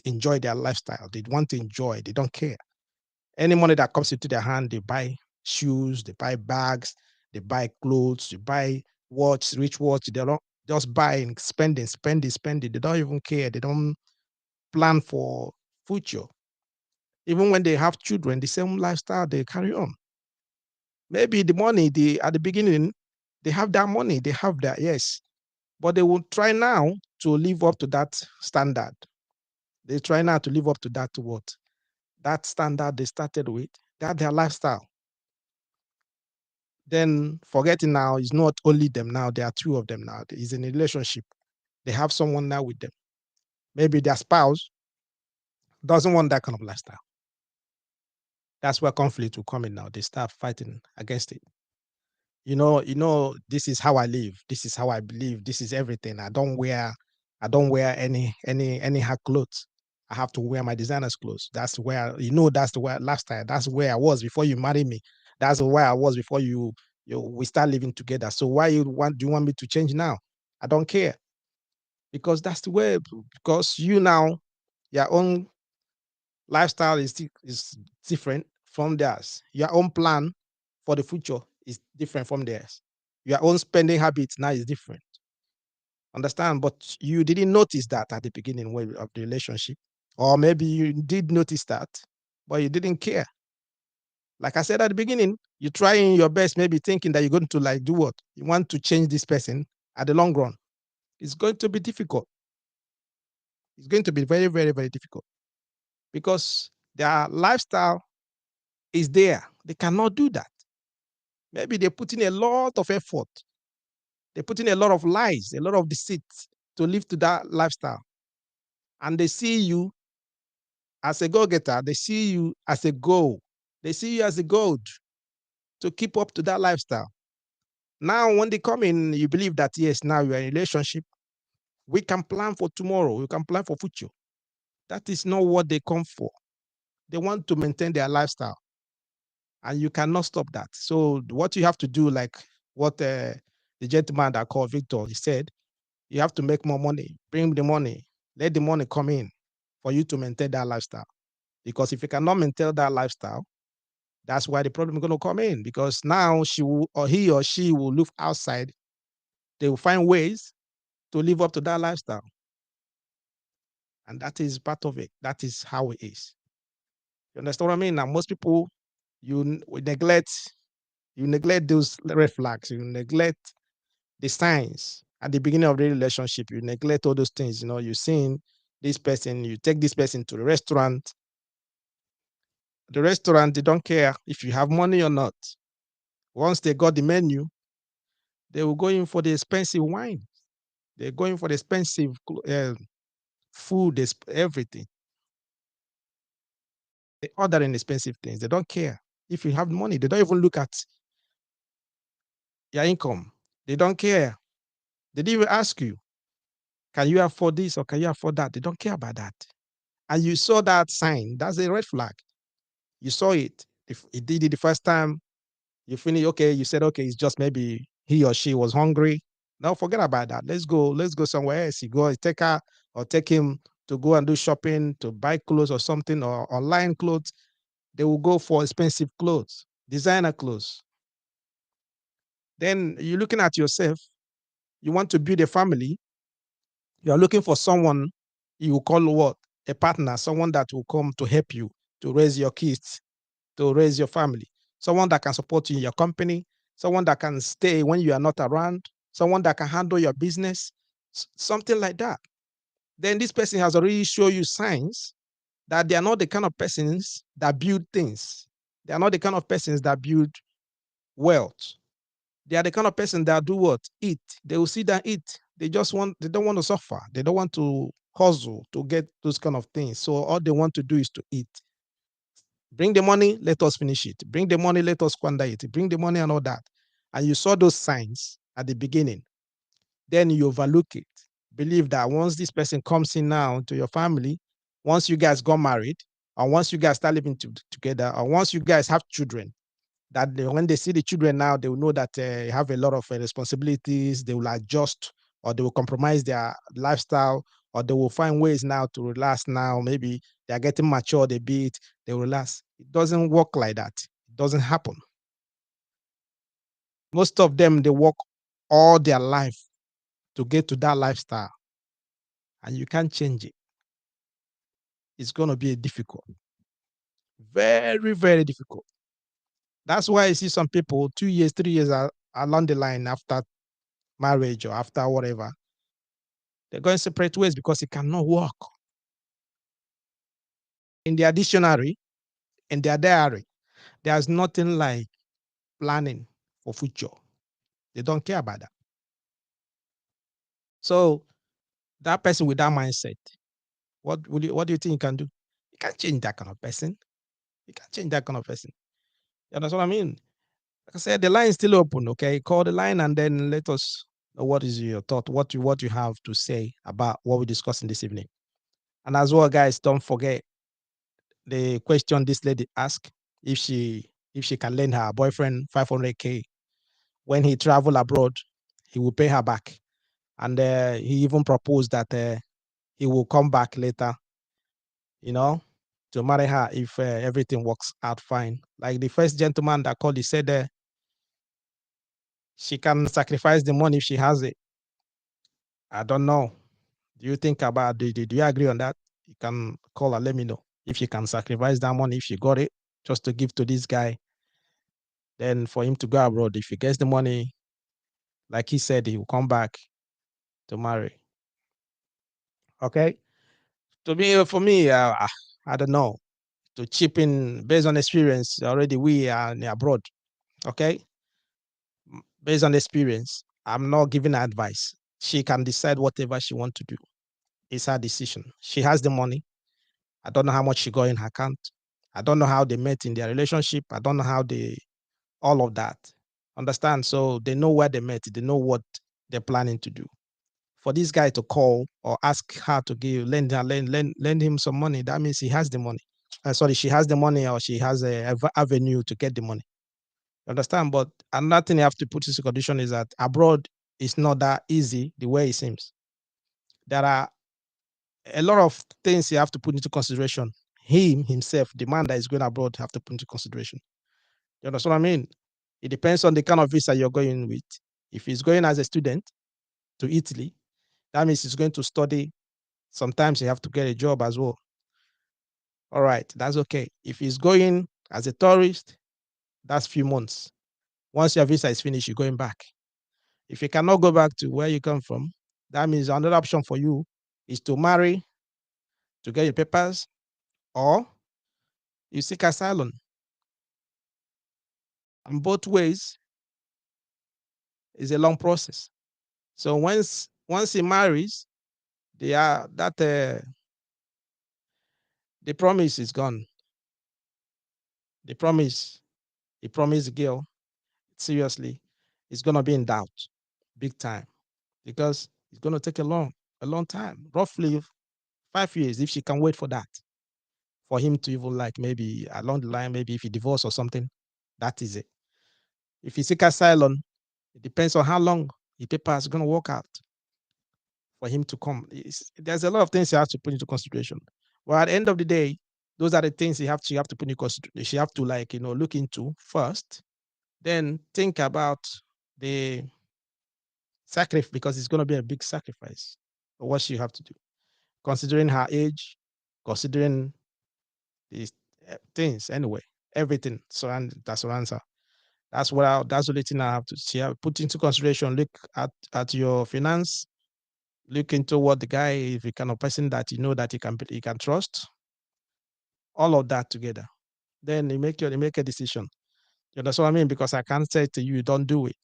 enjoy their lifestyle. They want to enjoy. They don't care. Any money that comes into their hand, they buy shoes, they buy bags, they buy clothes, they buy watch, rich watch. They don't just buying, spending. They don't even care. They don't plan for future. Even when they have children, the same lifestyle they carry on. Maybe the money they at the beginning, they have that money, they have that, yes. But they will try now to live up to that standard. They try now to live up to that what? That standard they started with, that their lifestyle. Then forgetting now is not only them now, there are two of them now. There is in a relationship. They have someone now with them. Maybe their spouse doesn't want that kind of lifestyle. That's where conflict will come in now. They start fighting against it. This is how I live, this is how I believe, this is everything. I don't wear any hack clothes. I have to wear my designer's clothes. That's where that's the way lifestyle. That's where I was before you marry me. That's where I was before we start living together. So why do you want me to change now? I don't care. Because that's the way. Because your own lifestyle is different from theirs. Your own plan for the future is different from theirs. Your own spending habits now is different. Understand? But you didn't notice that at the beginning of the relationship. Or maybe you did notice that, but you didn't care. Like I said at the beginning, you're trying your best, maybe thinking that you're going to like do what? You want to change this person at the long run. It's going to be difficult. It's going to be very, very, very difficult because their lifestyle is there. They cannot do that. Maybe they put in a lot of effort. They put in a lot of lies, a lot of deceit to live to that lifestyle. And they see you as a go-getter. They see you as a goal. They see you as a goal to keep up to that lifestyle. Now, when they come in, you believe that, yes, now you're in a relationship. We can plan for tomorrow. We can plan for future. That is not what they come for. They want to maintain their lifestyle. and you cannot stop that. So what you have to do, like what the gentleman that called Victor, he said, you have to make more money, bring the money, let the money come in for you to maintain that lifestyle. Because if you cannot maintain that lifestyle, that's why the problem is going to come in. Because now she will, or he or she will look outside. They will find ways to live up to that lifestyle, and that is part of it. That is how it is. You understand what I mean? Now, most people, you neglect those red flags. You neglect the signs at the beginning of the relationship. You neglect all those things. You know, you're seeing this person, you take this person to the restaurant. The restaurant, they don't care if you have money or not. Once they got the menu, they will go in for the expensive wine. They're going for the expensive food, everything. They ordering expensive things. They don't care if you have money. They don't even look at your income. They don't care. They didn't even ask you, can you afford this or can you afford that? They don't care about that. And you saw that sign. That's a red flag. You saw it. If he did it the first time, you finish, okay, you said, okay, it's just maybe he or she was hungry. Now forget about that. Let's go somewhere else. You go take her or take him to go and do shopping, to buy clothes or something, or online clothes. They will go for expensive clothes, designer clothes. Then you're looking at yourself, you want to build a family, you're looking for someone you will call what? A partner, someone that will come to help you to raise your kids, to raise your family, someone that can support you in your company, someone that can stay when you are not around, someone that can handle your business, something like that. Then this person has already shown you signs that they are not the kind of persons that build things. They are not the kind of persons that build wealth. They are the kind of person that do what? Eat. They will sit and eat. They don't want to suffer. They don't want to hustle to get those kind of things. So all they want to do is to eat. Bring the money, let us finish it. Bring the money, let us squander it. Bring the money and all that. And you saw those signs at the beginning. Then you overlook it. Believe that once this person comes in now to your family, once you guys got married, or once you guys start living together, or once you guys have children, that when they see the children now, they will know that they have a lot of responsibilities. They will adjust, or they will compromise their lifestyle, or they will find ways now to relax. Now maybe they are getting matured a bit, they will relax. It doesn't work like that. It doesn't happen. Most of them, they work all their life to get to that lifestyle, and you can't change it. It's going to be difficult, very, very difficult. That's why I see some people 2 years, 3 years along the line after marriage or after whatever, they're going separate ways because it cannot work. In their dictionary, in their diary, there's nothing like planning for future. They don't care about that. So that person with that mindset, what do you think you can do? You can't change that kind of person. You can't change that kind of person. You understand what I mean? Like I said, the line is still open. Okay, call the line and then let us know what is your thought, what you have to say about what we're discussing this evening. And as well, guys, don't forget the question this lady asked, if she can lend her boyfriend 500K when he travel abroad, he will pay her back. And he even proposed that he will come back later, you know, to marry her if everything works out fine. Like the first gentleman that called, he said she can sacrifice the money if she has it. I don't know. Do you think about, do you agree on that? You can call and let me know if you can sacrifice that money if she got it just to give to this guy. Then for him to go abroad, if he gets the money, like he said, he will come back to marry. Okay. To me, for me, I don't know. To chip in based on experience, already we are abroad. Okay. Based on experience, I'm not giving advice. She can decide whatever she wants to do. It's her decision. She has the money. I don't know how much she got in her account. I don't know how they met in their relationship. I don't know how they, all of that. Understand? So they know where they met. They know what they're planning to do. For this guy to call or ask her to lend him some money, that means he has the money. sorry, she has the money or she has a avenue to get the money. You understand? But another thing you have to put into condition is that abroad is not that easy the way it seems. There are a lot of things you have to put into consideration. Him himself, the man that is going abroad, have to put into consideration. You understand what I mean? It depends on the kind of visa you're going with. If he's going as a student to Italy, that means he's going to study. Sometimes you have to get a job as well. All right, that's okay. If he's going as a tourist, that's few months. Once your visa is finished, you're going back. If you cannot go back to where you come from, that means another option for you is to marry to get your papers, or you seek asylum. And both ways is a long process. So once he marries, they are that the promise is gone. The promise, he promised the girl, seriously, it's gonna be in doubt, big time, because it's gonna take a long time, roughly 5 years, if she can wait for that, for him to even like maybe along the line, maybe if he divorce or something, that is it. If he seek asylum, it depends on how long the paper is gonna work out for him to come. There's a lot of things you have to put into consideration. Well, at the end of the day, those are the things you have to put into consideration. You have to like look into first, then think about the sacrifice, because it's going to be a big sacrifice for what you have to do, considering her age, considering these things anyway, everything surround that surrounds her. That's the only thing I have to see. Put into consideration. Look at your finance. Look into what the guy, if the kind of person that you know that you can trust. All of that together, then you make a decision. You understand what I mean? Because I can't say to you, don't do it.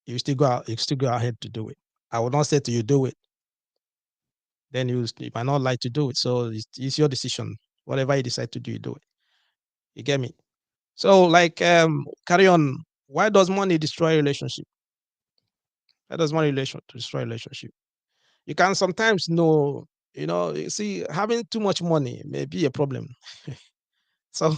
You still go ahead to do it. I will not say to you, do it. Then you might not like to do it. So it's your decision. Whatever you decide to do, you do it. You get me? So like carry on. Why does money destroy relationship? Why does money destroy relationship? You can sometimes know, you see, having too much money may be a problem. So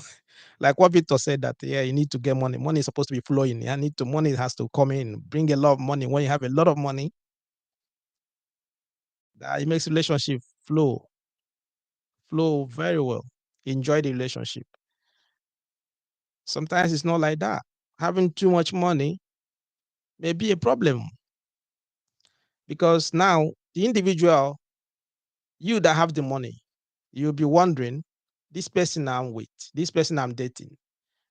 like what Victor said, that yeah, you need to get money. Money is supposed to be flowing. Yeah, money has to come in, bring a lot of money. When you have a lot of money, that it makes relationship flow very well. Enjoy the relationship. Sometimes it's not like that. Having too much money may be a problem, because now the individual, you that have the money, you'll be wondering, this person I'm with, this person I'm dating,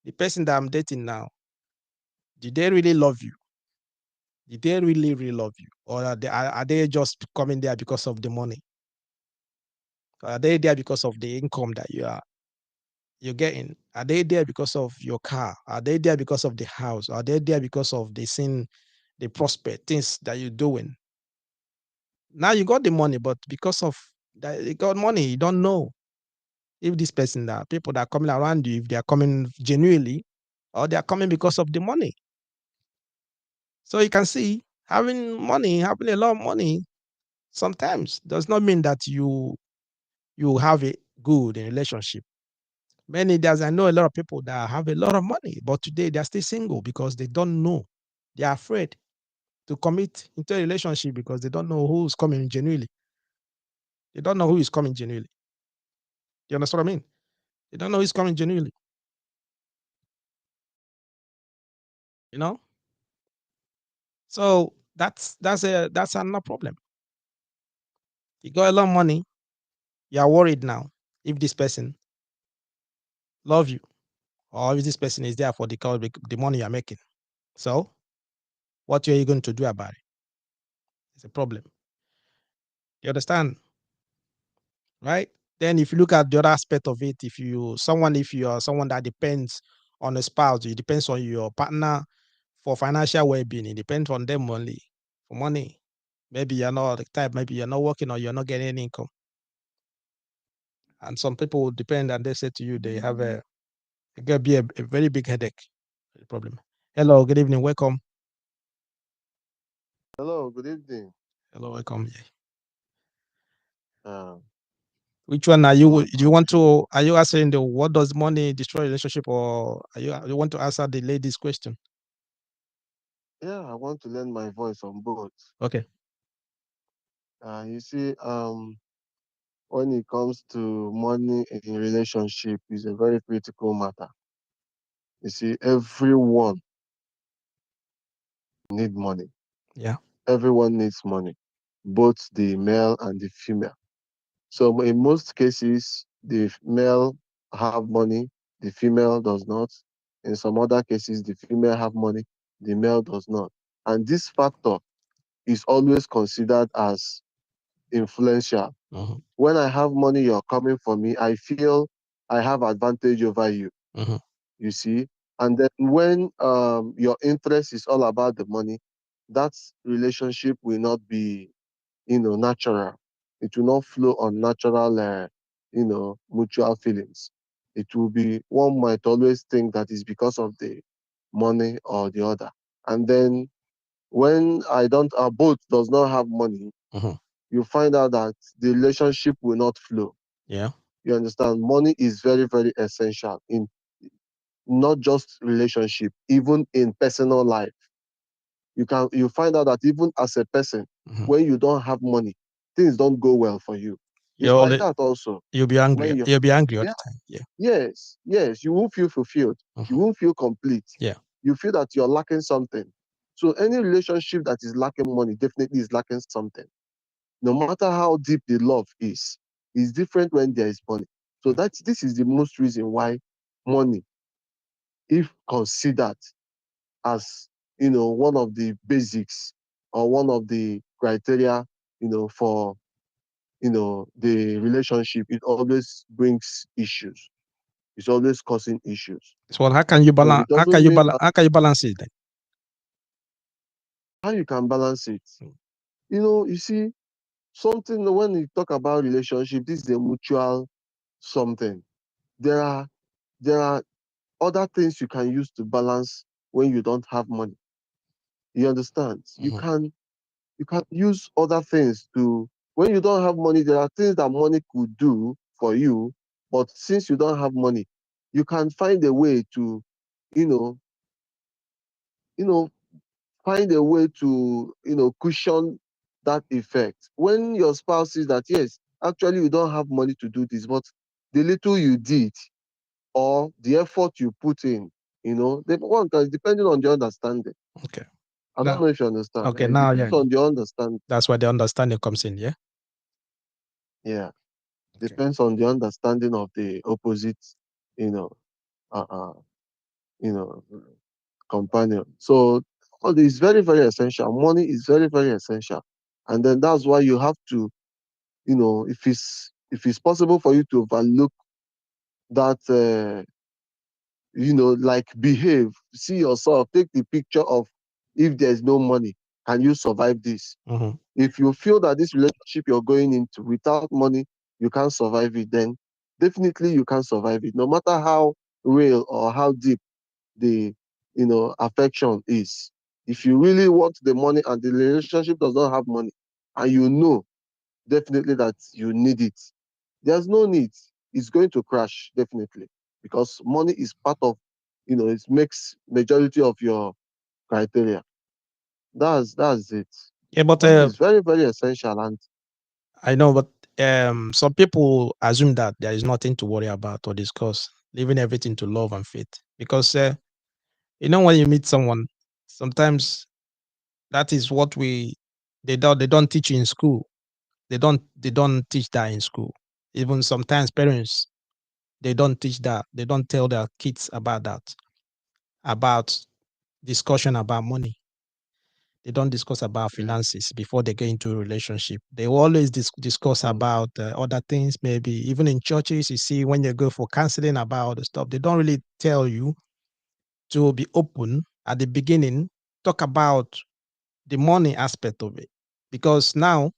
the person that I'm dating now, did they really love you? Did they really, really love you? Or are they just coming there because of the money? Are they there because of the income that you're getting? Are they there because of your car? Are they there because of the house? Are they there because of the prospect things that you're doing? Now you got the money, but because of that you got money, you don't know if this person, that people that are coming around you, if they are coming genuinely or they are coming because of the money. So you can see, having a lot of money sometimes does not mean that you have a good relationship. I know a lot of people that have a lot of money, but today they're still single because they don't know. They are afraid to commit into a relationship because they don't know who's coming genuinely. They don't know who is coming genuinely. You understand what I mean? They don't know who's coming genuinely. You know? So that's another problem. You got a lot of money, you are worried now if this person love you, or if this person is there for the money you're making. So what are you going to do about it? It's a problem. You understand? Right? Then if you look at the other aspect of it, if you are someone that depends on a spouse, it depends on your partner for financial well-being, it depends on them only for money. Maybe you're not the type, maybe you're not working or you're not getting any income. And some people would depend and they say to you they have it could be a very big headache problem. Hello, good evening, welcome. Hello, good evening. Hello, welcome. Uh, Which one are So you? Do you want to? Are you answering the what does money destroy relationship, or you want to answer the lady's question? yeah, I want to lend my voice on both. Okay. You see, when it comes to money in relationship, is a very critical matter. You see, everyone need money. Yeah. Everyone needs money, both the male and the female. So in most cases, the male have money, the female does not. In some other cases, the female have money, the male does not. And this factor is always considered as influential. Mm-hmm. When I have money, you're coming for me, I feel I have advantage over you, Mm-hmm. you see. And then when your interest is all about the money, that relationship will not be, natural. It will not flow on natural, mutual feelings. It will be, one might always think that is because of the money or the other. And then when I don't, both does not have money, Mm-hmm. you find out that the relationship will not flow. Yeah. You understand? Money is very, very essential in not just relationship, even in personal life. You find out that even as a person, Mm-hmm. when you don't have money, things don't go well for you. You It's like only that also. you'll be angry. When you You'll be angry all Yeah, the time. Yeah. yes, you won't feel fulfilled. You Mm-hmm. won't feel complete. Yeah. You feel that you're lacking something. So any relationship that is lacking money definitely is lacking something. No matter how deep the love is, it's different when there is money. So this is the most reason why money, if considered as one of the basics or one of the criteria, for the relationship, it always brings issues. It's always causing issues. So how can you So balance? it doesn't mean that How can you balance it then? how you can balance it. Mm. You see, something when you talk about relationship, this is a mutual something. There are there are other things you can use to balance when you don't have money. You understand? Mm-hmm. You can use other things to when you don't have money, there are things that money could do for you, but since you don't have money, you can find a way to, you know, you know, find a way to, cushion that effect. When your spouse sees that, yes, actually you don't have money to do this, but the little you did or the effort you put in, the one depending on the understanding. Okay. I don't Now, know if you understand. okay. It Now, yeah, depends on the understanding. that's where the understanding comes in. Yeah. Yeah. Okay. Depends on the understanding of the opposite, you know, uh, uh, you know, companion. So all this is very, very essential. Money is very, very essential. And then that's why you have to, if it's possible for you to overlook that like behave, see yourself, take the picture of if there's no money, can you survive this? Mm-hmm. If you feel that this relationship you're going into without money, you can't survive it, then definitely you can't survive it, no matter how real or how deep the affection is. If you really want the money and the relationship does not have money, and you know definitely that you need it, there's no need. It's going to crash definitely because money is part of, it makes majority of your criteria. That's it. Yeah, but Money is very, very essential, and I know, but some people assume that there is nothing to worry about or discuss, leaving everything to love and faith. Because when you meet someone, sometimes that is what they don't teach you in school. They don't teach that in school. Even sometimes parents they don't teach that. They don't tell their kids about that, about discussion about money. They don't discuss about yeah, finances before they get into a relationship. They always discuss mm, about other things. Maybe even in churches, you see when you go for counseling about the stuff, they don't really tell you to be open at the beginning. Talk about the money aspect of it, because now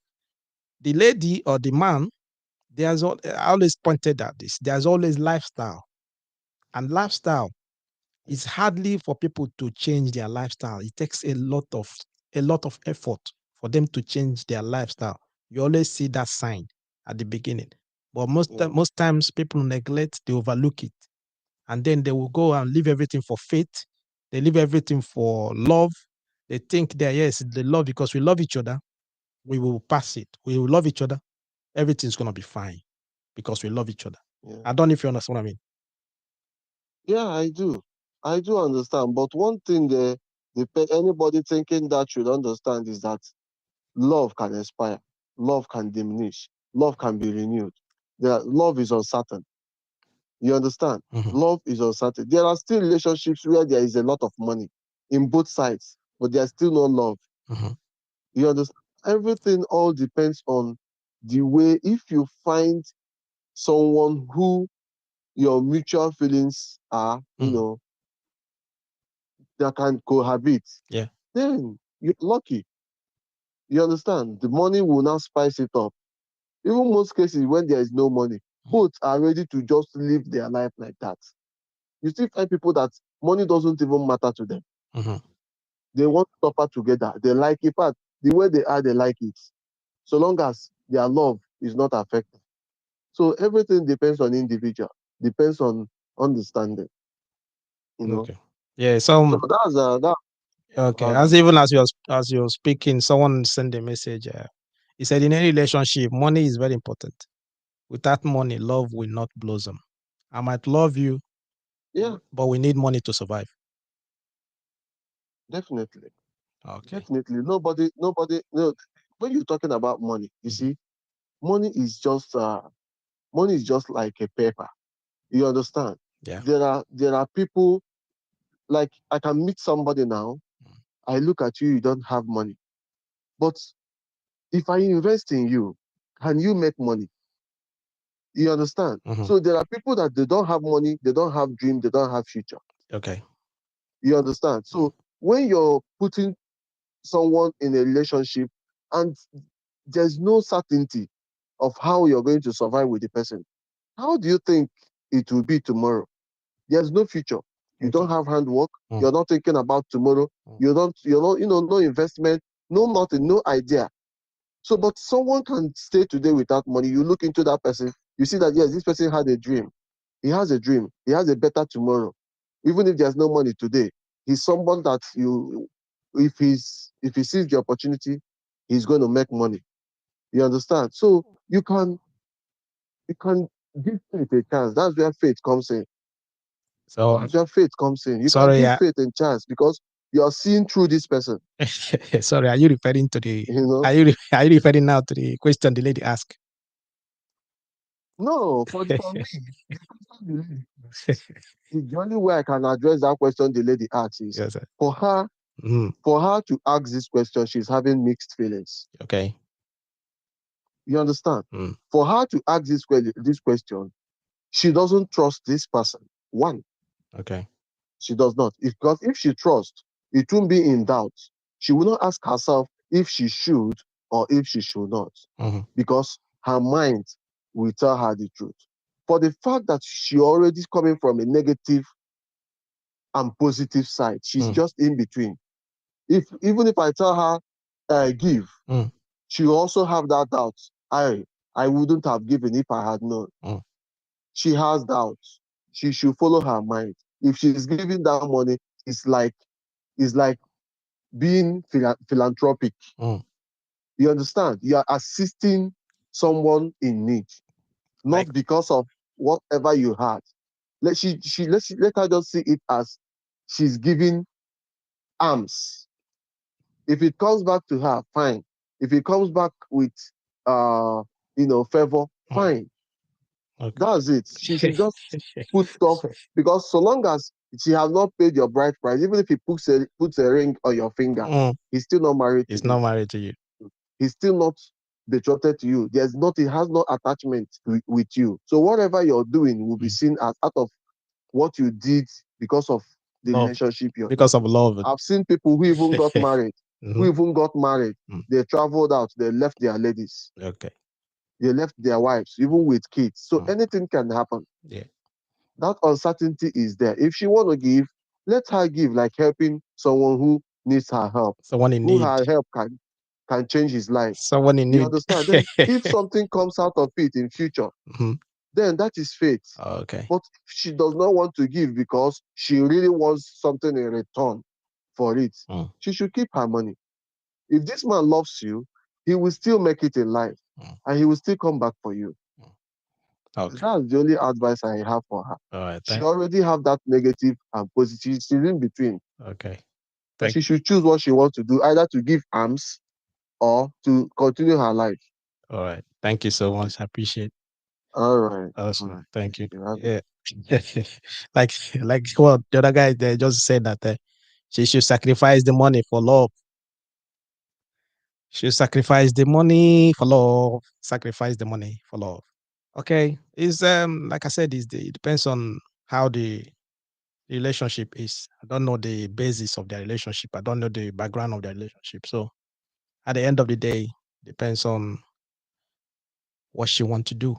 the lady or the man, I always pointed at this. There's always lifestyle, and lifestyle yeah, it's hardly for people to change their lifestyle. It takes a lot of effort for them to change their lifestyle. You always see that sign at the beginning. But Yeah. most times people neglect, they overlook it, and then they will go and leave everything for faith. They leave everything for love. They think that yes, they love because we love each other. We will pass it. We will love each other. Everything's gonna be fine because we love each other. Yeah. I don't know if you understand what I mean. Yeah, I do. I do understand. But one thing anybody thinking that should understand is that love can expire, love can diminish, love can be renewed. Love is uncertain. You understand? Mhm, Love is uncertain. There are still relationships where there is a lot of money in both sides, but there's still no love. mhm, You understand? Everything all depends on the way. If you find someone who your mutual feelings are, mhm. that can cohabit, Yeah. then you're lucky. You understand? The money will now spice it up. Even most cases when there is no money, both are ready to just live their life like that. You still find people that money doesn't even matter to them. Mhm. They want to suffer together. They like it. In fact, the way they are, they like it. So long as their love is not affected. So everything depends on individual, depends on understanding, you know. Okay. Yeah. So that Okay. has As been. even as you're speaking, someone sent a message. He said, in any relationship, money is very important. Without money, love will not blossom. I might love you, Yeah, but we need money to survive. definitely. Okay. Definitely. Nobody no, when you're talking about money, you Mhm. see, money is just money is just like a paper. You understand? Yeah. There are people, like I can meet somebody now, Mm. I look at you, you don't have money. But if I invest in you, can you make money? You understand? Mhm. So there are people that they don't have money, they don't have dream, they don't have future. Okay. You understand? Mm. So when you're putting someone in a relationship and there's no certainty of how you're going to survive with the person, how do you think it will be tomorrow? There's no future. You Okay. don't have handwork. Mm. You're not thinking about tomorrow. Mm. You're not, no investment, no nothing, no idea. So, but someone can stay today without money. You look into that person, you see that yes, this person had a dream. He has a dream. He has a better tomorrow. Even if there's no money today, he's someone that if he sees the opportunity, he's going to make money. You understand? So you can give faith a chance. That's where faith comes in. So That's where faith comes in. You can sorry. give faith a chance because you are seeing through this person. Sorry. Are you referring to the? You know. Are you referring now to the question the lady asked? No, for me, the question the lady asked, the only way I can address that question the lady asks is Yes. Sir. for her Mhm. for her to ask this question, she's having mixed feelings. Okay. You understand? Mm. For her to ask this question, she doesn't trust this person. One, Okay. she does not. Because if she trusts, it won't be in doubt. She will not ask herself if she should or if she should not, Mhm. because her mind will tell her the truth. For the fact that she already is coming from a negative and positive side, she's Mm. just in between. If even if I tell her give, Mm. she will also have that doubt. I wouldn't have given if I had known. Mm. She has doubts. She should follow her mind. If she's giving that money, it's like being philanthropic. Mm. You understand? You are assisting someone in need, Like. not because of whatever you had. Let her just see it as she's giving arms. If it comes back to her, fine. If it comes back with uh favor, Mm. fine. Okay. That's it. She should just put off, because so long as she has not paid your bride price, even if he puts a ring on your finger, Mm. he's still not married to He's you. not married to you. He's still not betrothed to you. He has no attachment with you. So whatever you're doing will be Mm. seen as out of what you did because of the Love. relationship you're in. Because of love. I've seen people who even got married, who Mhm. even got married. Mm. They traveled out, they left their ladies, Okay. they left their wives, even with kids. So Mm. anything can happen. Yeah. That uncertainty is there. If she want to give, let her give, like helping someone who needs her help, Someone in who need. her help can. can change his life. Someone in You need. understand? Then if something comes out of it in future, Mhm. then that is faith. Okay. But if she does not want to give because she really wants something in return for it, Mm, she should keep her money. If this man loves you, he will still make it in life mm, and he will still come back for you. mm. Okay. That's the only advice I have for her. All right. She already have that negative and positive. She's in between. Okay. So Thank she should choose what she wants to do, either to give alms or to continue her life. All right. Thank you so much. I appreciate. All right. All Awesome. right. Thank Thank you. you. Have a Yeah. like what the other guy they just said that she should sacrifice the money for love. She should sacrifice the money for love. Sacrifice the money for love. Okay. Is like I said, it depends on how the relationship is. I don't know the basis of their relationship. I don't know the background of their relationship. So at the end of the day, depends on what she want to do.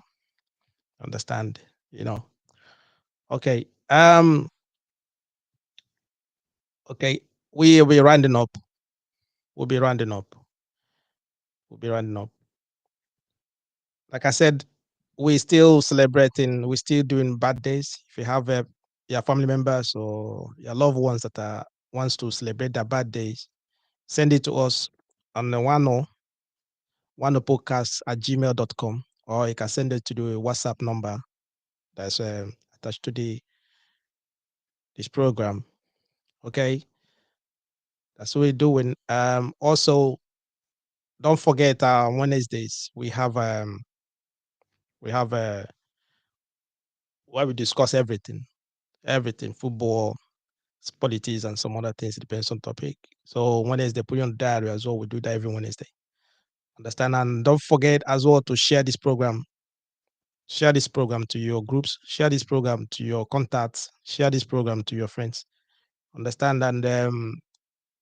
Understand? You know. Okay. Okay. We'll be rounding up. We'll be rounding up. We'll be rounding up. Like I said, we're still celebrating. We're still doing birthdays. If you have your family members or your loved ones that are wants to celebrate their birthdays, send it to us on the one podcast at gmail.com, or you can send it to the WhatsApp number that's attached to this program. Okay, that's what we're doing. Also, don't forget Wednesdays we have where we discuss everything, football, politics, and some other things. It depends on topic. So Wednesday, put it on the diary as well. We do that every Wednesday. Understand? And don't forget as well to share this program. Share this program to your groups. Share this program to your contacts. Share this program to your friends. Understand? And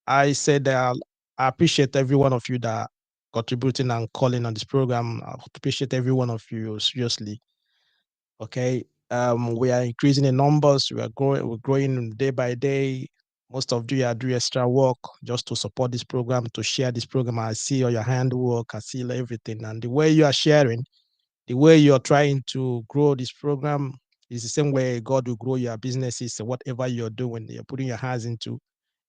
I said I appreciate every one of you that contributing and calling on this program. I appreciate every one of you seriously. Okay. We are increasing in numbers. We're growing day by day. Most of you are doing extra work just to support this program, to share this program. I see all your handwork, I see everything. And the way you are sharing, the way you're trying to grow this program is the same way God will grow your businesses. So whatever you're doing, you're putting your hands into,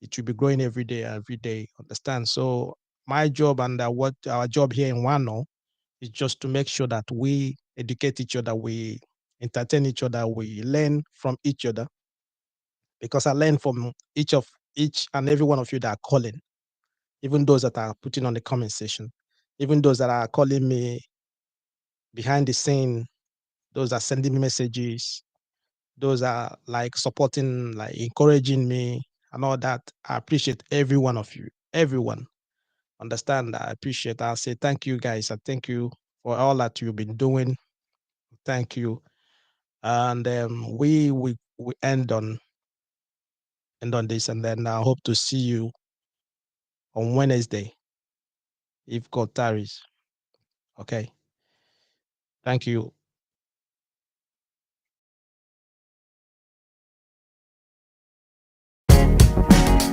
it will be growing every day, every day. Understand? So my job and what our job here in Wano is just to make sure that we educate each other, we entertain each other, we learn from each other. Because I learn from each and every one of you that are calling, even those that are putting on the comment section, even those that are calling me behind the scene, those are sending me messages, those are like supporting, like encouraging me and all that. I appreciate every one of you, everyone. Understand that I appreciate. I say thank you guys. I thank you for all that you've been doing. Thank you. And we end on this, and then I hope to see you on Wednesday if God tarries. Okay. Thank you.